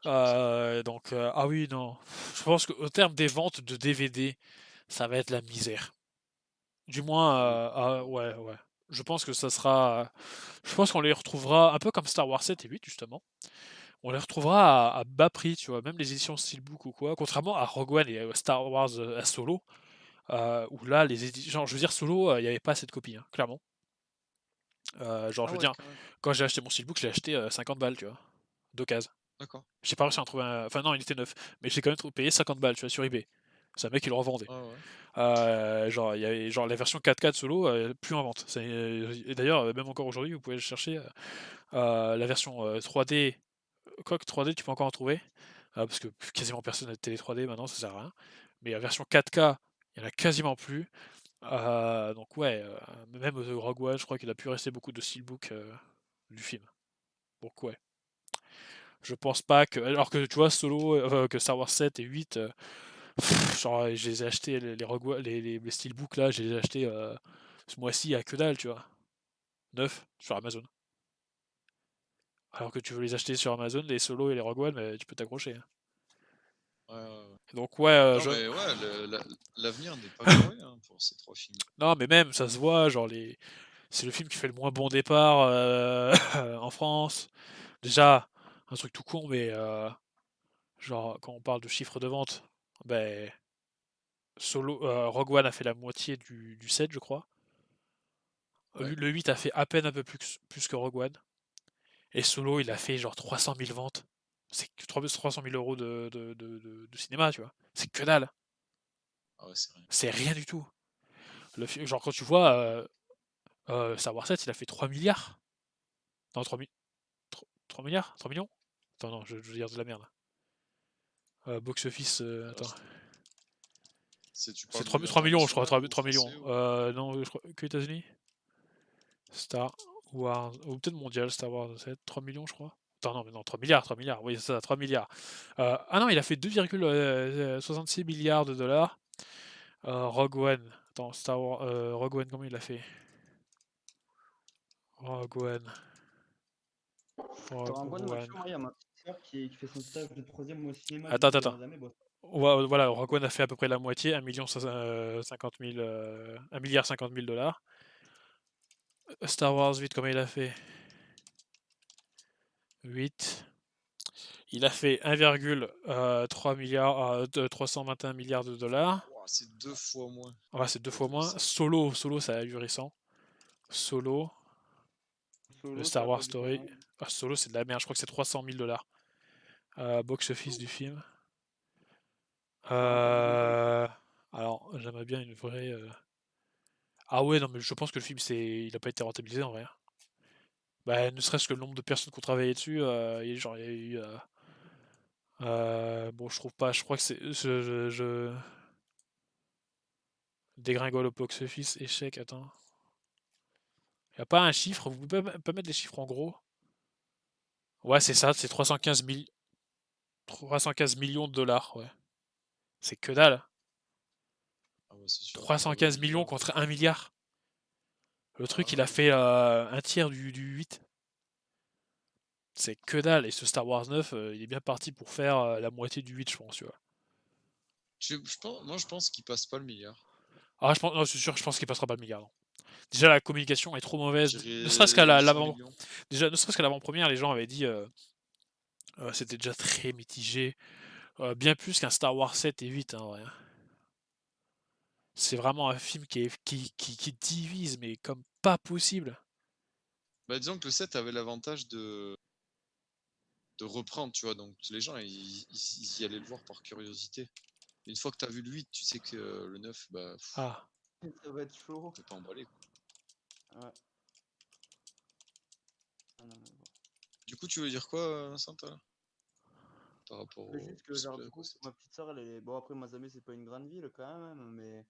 Donc, ah oui, non. Je pense qu'au terme des ventes de DVD, ça va être la misère. Du moins, Ah oui. ouais, ouais. Je pense que ça sera. Je pense qu'on les retrouvera un peu comme Star Wars 7 et 8, justement. On les retrouvera à bas prix, tu vois, même les éditions Steelbook ou quoi. Contrairement à Rogue One et Star Wars à Solo, où là, les éditions. Genre, je veux dire, Solo, il n'y avait pas assez de copies, hein, clairement. Genre, je Ah veux ouais, dire, quand même. quand j'ai acheté mon Steelbook, je l'ai acheté 50 balles, tu vois, d'occasion. D'accord. J'ai pas réussi à en trouver un. Enfin, non, il était neuf, mais j'ai quand même payé 50 balles, tu vois, sur eBay. C'est un mec qui le revendait. Ouais, ouais. Genre, il y avait genre la version 4K de Solo, plus en vente. Et d'ailleurs, même encore aujourd'hui, vous pouvez le chercher. La version 3D, quoique 3D, tu peux encore en trouver. Parce que quasiment personne n'a de télé 3D maintenant, ça sert à rien. Mais la version 4K, il y en a quasiment plus. Donc ouais, même Rogue One, je crois qu'il a pu rester beaucoup de steelbook du film. Donc ouais, je pense pas que... Alors que tu vois, Solo, que Star Wars 7 et 8, genre je les ai achetés, les Rogue One, les steelbooks là, je les ai achetés ce mois-ci à que dalle, tu vois. Neuf sur Amazon. Alors que tu veux les acheter sur Amazon, les Solo et les Rogue One, mais tu peux t'accrocher, hein. Ouais, ouais, ouais. Donc ouais, Non, mais ouais, l'avenir n'est pas glorieux hein, pour ces 3 films. non, mais même, ça se voit, genre c'est le film qui fait le moins bon départ en France. Déjà, un truc tout con, mais genre quand on parle de chiffre de vente, ben Rogue One a fait la moitié du 7, je crois. Ouais. Le 8 a fait à peine un peu plus que Rogue One. Et Solo, il a fait genre 300 000 ventes. C'est que 300 000 euros de cinéma, tu vois. C'est que dalle. Ah ouais, c'est rien. C'est rien du tout. Genre quand tu vois Star Wars 7, il a fait 3 milliards. Non, 3 milliards 3 millions. Attends, non, je veux dire de la merde. Box office, Alors, attends. tu C'est parles de 3 millions, je crois. l'international 3, ou 3 millions. français ou... Non, je crois que États-Unis. Star Wars. Ou peut-être mondial, Star Wars 7. 3 millions, je crois. Attends, non, mais non, 3 milliards, 3 milliards. Oui, c'est ça, 3 milliards. Ah non, il a fait 2,66 milliards de dollars. Rogue One. Attends, Rogue One, combien il a fait? Rogue One. Sur Rogue un bon, moi, tu One. vois, moi, il y a ma petite sœur qui fait son stage de troisième au cinéma, du Attends, coup, attends, elle attends. m'a jamais bossé. Voilà, Rogue One a fait à peu près la moitié, 1,50 million, 1 milliard 50 000 dollars. Star Wars 8, combien il a fait? 8. Il a fait 1,3 milliard, 321 milliards de dollars. Ouah, c'est 2 fois moins Ouais, c'est deux fois que moins. ça. Solo, c'est ahurissant. Solo, le Solo, ça Star va Wars pas Story. différent. Ah, Solo, c'est de la merde, je crois que c'est 300 000 dollars. Box office du film. Ça rend pas visiblement. Euh, Alors, j'aimerais bien une vraie. Ah ouais, non, mais je pense que le film, il a pas été rentabilisé en vrai, hein. Bah, ne serait-ce que le nombre de personnes qui ont travaillé dessus, genre, il y a eu. Bon, je trouve pas, je crois que c'est. Dégringole au box-office, échec, attends. Y a pas un chiffre, vous pouvez pas mettre les chiffres en gros? Ouais, c'est ça, c'est 315 millions de dollars, ouais. C'est que dalle. Ah ouais, c'est sûr. Ah bah 315 oui, millions là. contre 1 milliard. Le Ah truc, il a ouais. fait un tiers du 8. C'est que dalle. Et ce Star Wars 9, il est bien parti pour faire la moitié du 8, je pense, tu vois. Moi, je pense qu'il passe pas le milliard. Ah, je pense, non, c'est sûr, je pense qu'il passera pas le milliard, non. Déjà, la communication est trop Je mauvaise. Ne serait-ce qu'à dirais 800 millions. déjà, ne serait-ce qu'à l'avant-première, les gens avaient dit c'était déjà très mitigé. Bien plus qu'un Star Wars 7 et 8, hein, ouais. C'est vraiment un film qui divise, mais comme pas possible. Bah, disons que le 7 avait l'avantage de reprendre, tu vois. Donc les gens, ils y allaient le voir par curiosité. Une fois que t'as vu le 8, tu sais que le 9, bah, Ah, Ça va être chaud. t'es pas emballé, quoi. Ouais. Ah non, mais bon. Du coup, tu veux dire quoi, Vincent, là, par rapport Mais au juste que, genre, sequel du coup, au 7? ma petite sœur, elle est. Bon, après, Mazamé, c'est pas une grande ville quand même, mais.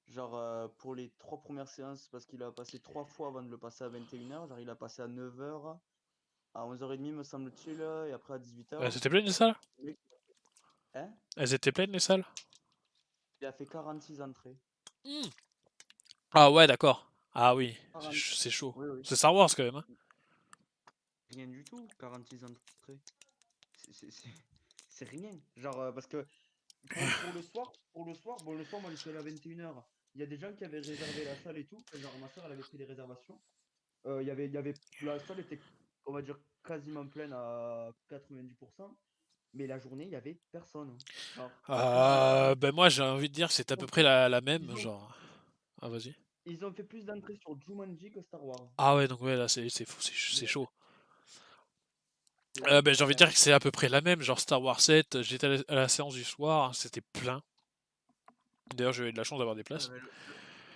Genre, pour les 3 premières séances, parce qu'il a passé 3 fois avant de le passer à 21h. Genre, il a passé à 9h, à 11h30, me semble-t-il, et après à 18h. elles étaient pleines les salles? Hein? Elles étaient pleines les salles? Il a fait 46 entrées. Hmm. Ah ouais, d'accord. Ah oui, 40. c'est chaud. Oui, oui. C'est Star Wars quand même, hein. Rien du tout, 46 entrées. c'est rien. Genre, parce que pour le soir, bon, le soir, moi, je suis allé à 21h. Il y a des gens qui avaient réservé la salle et tout. Genre, ma soeur, elle avait pris les réservations. La salle était, on va dire, quasiment pleine à 90%. Mais la journée, il y avait personne. Genre, Ben moi j'ai envie de dire que c'est à peu près la même, ils ont, genre. Ah vas-y. ils ont fait plus d'entrées sur Jumanji que Star Wars. Ah ouais, donc ouais, là c'est fou, c'est Mais, chaud. Ben, j'ai envie de dire ouais. que c'est à peu près la même, genre Star Wars 7, j'étais à la séance du soir, c'était plein. D'ailleurs, j'ai eu de la chance d'avoir des Ouais, places. mais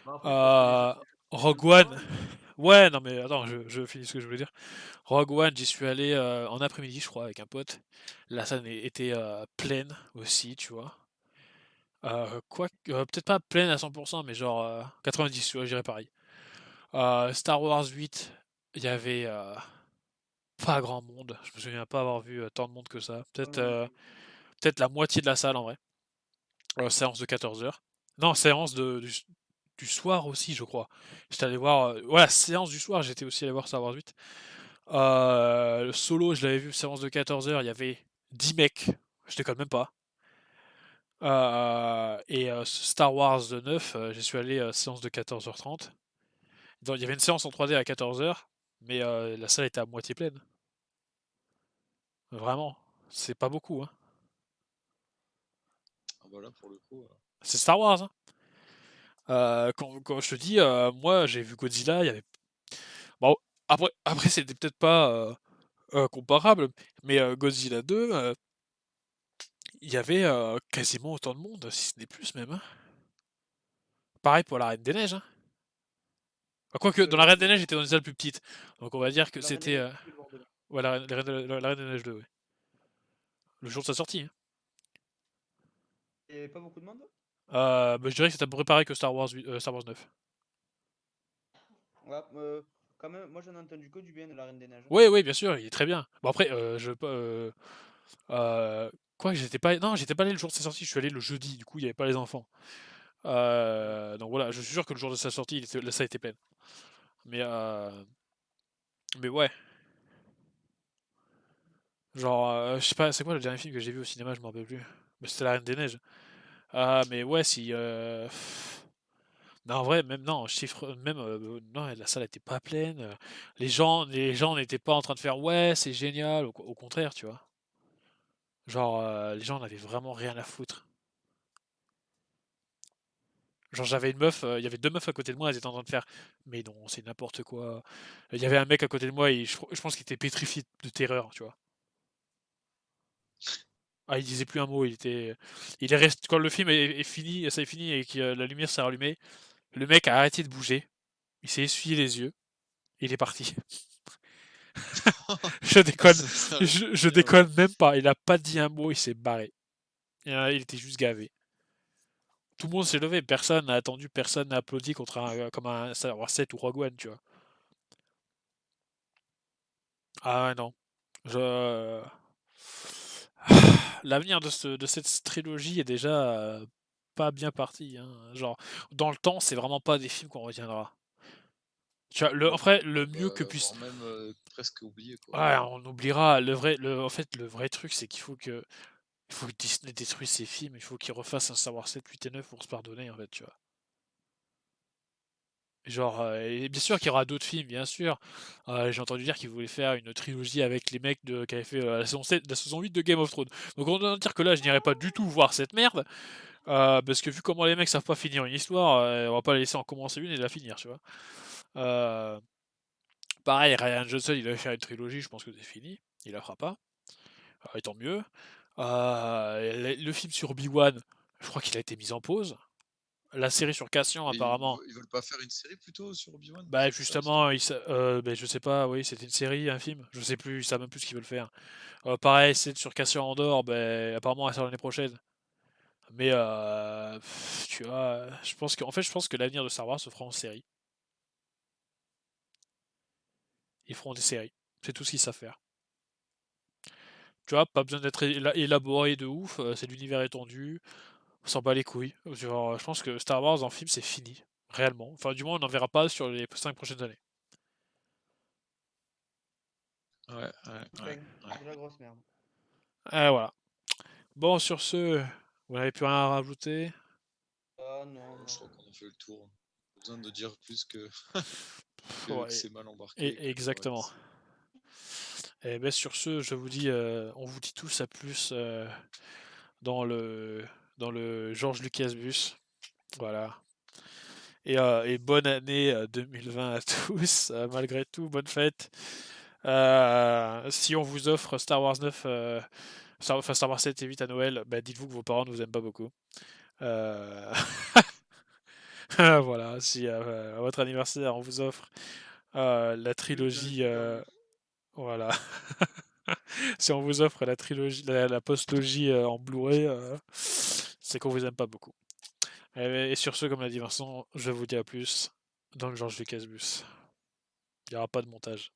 bah, après, c'est parce que Euh, les gens Rogue qui One, travaillent. ouais, non mais attends, je finis ce que je voulais dire. Rogue One, j'y suis allé en après-midi, je crois, avec un pote. La salle était pleine aussi, tu vois. Peut-être pas pleine à 100%, mais genre 90, tu vois, j'irais pareil. Star Wars 8, il y avait pas grand monde. Je me souviens pas avoir vu tant de monde que ça. Ah Peut-être non, mais peut-être la moitié de la salle en vrai. Séance de 14 heures. Non, séance du soir aussi, je crois. J'étais allé voir. Voilà, séance du soir, j'étais aussi allé voir Star Wars 8. Le solo, je l'avais vu, séance de 14 heures, il y avait 10 mecs. Je déconne même pas. Star Wars 9, j'y suis allé séance de 14h30. Il y avait une séance en 3D à 14 heures, mais la salle était à moitié pleine. Vraiment, c'est pas beaucoup, hein. Ah, voilà, pour le coup. C'est Star Wars, hein. Quand je te dis, moi j'ai vu Godzilla, il y avait. Bon, après c'était peut-être pas comparable, mais Godzilla 2, il y avait quasiment autant de monde, si ce n'est plus même, hein. Pareil pour la Reine des Neiges, hein. Quoique, dans la Reine des oui, Neiges, j'étais dans une salle plus petite. Donc on va dire que la Reine des c'était. Neiges, j'ai pu le voir de là. Ouais, la Reine des Neiges 2, ouais. Le jour de sa sortie, hein. Et pas beaucoup de monde? Bah, je dirais que c'est à peu près pareil que Star Wars 9. Ouais, quand même, moi j'en ai entendu que du bien de la Reine des Neiges. Oui, oui, bien sûr, il est très bien. Bon, après, je veux pas. Quoi, j'étais pas. Non, j'étais pas allé le jour de sa sortie, je suis allé le jeudi, du coup, il y avait pas les enfants. Donc voilà, je suis sûr que le jour de sa sortie, la salle était pleine. Mais, euh, mais ouais, genre, je sais pas, c'est quoi le dernier film que j'ai vu au cinéma, je m'en rappelle plus. Mais c'était La Reine des Neiges. Mais ouais, si. Non, en vrai, même non, chiffre, même non, la salle était pas pleine. Les gens n'étaient pas en train de faire ouais, c'est génial. Au contraire, tu vois. Genre, les gens n'avaient vraiment rien à foutre. Genre, j'avais une meuf, il y avait deux meufs à côté de moi, elles étaient en train de faire mais non, c'est n'importe quoi. Il y avait un mec à côté de moi, et je pense qu'il était pétrifié de terreur, tu vois. Ah, il disait plus un mot, il est resté, quand le film est fini, ça est fini et que la lumière s'est rallumée, le mec a arrêté de bouger, il s'est essuyé les yeux, et il est parti. Je Ah, déconne, ça aurait pu je finir, ouais. déconne même pas, il a pas dit un mot, il s'est barré. Il était juste gavé. Tout le monde s'est levé, personne n'a attendu, personne n'a applaudi comme un Star Wars 7 ou Rogue One, tu vois. Ah ouais, non. Je... L'avenir de cette trilogie est déjà pas bien parti, hein. Genre, dans le temps, c'est vraiment pas des films qu'on retiendra. Tu vois, Non. après, le Ah mieux que bah, puisse. voire même presque oublié, quoi. Ouais, on oubliera. En fait, le vrai truc, c'est il faut que Disney détruise ses films. Il faut qu'il refasse un Star Wars 7, 8 et 9 pour se pardonner, en fait, tu vois. Genre, et bien sûr qu'il y aura d'autres films, bien sûr. J'ai entendu dire qu'ils voulaient faire une trilogie avec les mecs qui avaient fait la saison 8 de Game of Thrones. Donc on doit dire que là, je n'irai pas du tout voir cette merde. Parce que vu comment les mecs savent pas finir une histoire, on va pas la laisser en commencer une et la finir, tu vois. Euh, Pareil, Ryan Johnson, il avait fait une trilogie, je pense que c'est fini. Il la fera pas. Et tant mieux. Le film sur Obi-Wan, je crois qu'il a été mis en pause. La série sur Cassian, Et apparemment. ils veulent pas faire une série plutôt sur Obi-Wan? Bah C'était ça l'histoire? justement, je sais pas, oui, c'était une série, un film, je sais plus, ils savent même plus ce qu'ils veulent faire. Pareil, c'est sur Cassian Andor, apparemment elle sort l'année prochaine. Mais tu vois, je pense que l'avenir de Star Wars se fera en série. Ils feront des séries, c'est tout ce qu'ils savent faire. Tu vois, pas besoin d'être élaboré de ouf, c'est l'univers étendu, on s'en bat les couilles. Genre, je pense que Star Wars en film c'est fini, réellement. Enfin, du moins, on n'en verra pas sur les 5 prochaines années. Ouais, ouais, ouais, Enfin, ouais. c'est la grosse merde. Voilà. Bon, sur ce, vous n'avez plus rien à rajouter? Ah non, Je non. crois qu'on a fait le tour. Pas besoin de dire plus que, que Ouais, c'est mal embarqué. Que, exactement. Et ben sur ce, on vous dit tous à plus dans le dans le George Lucas Bus. Voilà. Et bonne année 2020 à tous, malgré tout, bonne fête. Si on vous offre Star Wars 9, Star Wars 7 et 8 à Noël, bah dites-vous que vos parents ne vous aiment pas beaucoup. Euh, voilà, si à votre anniversaire on vous offre la Plus un trilogie, super bus. voilà, si on vous offre la trilogie, la postlogie en Blu-ray, c'est qu'on vous aime pas beaucoup. Et sur ce, comme l'a dit Vincent, je vous dis à plus dans le George Lucas Bus. Il n'y aura pas de montage.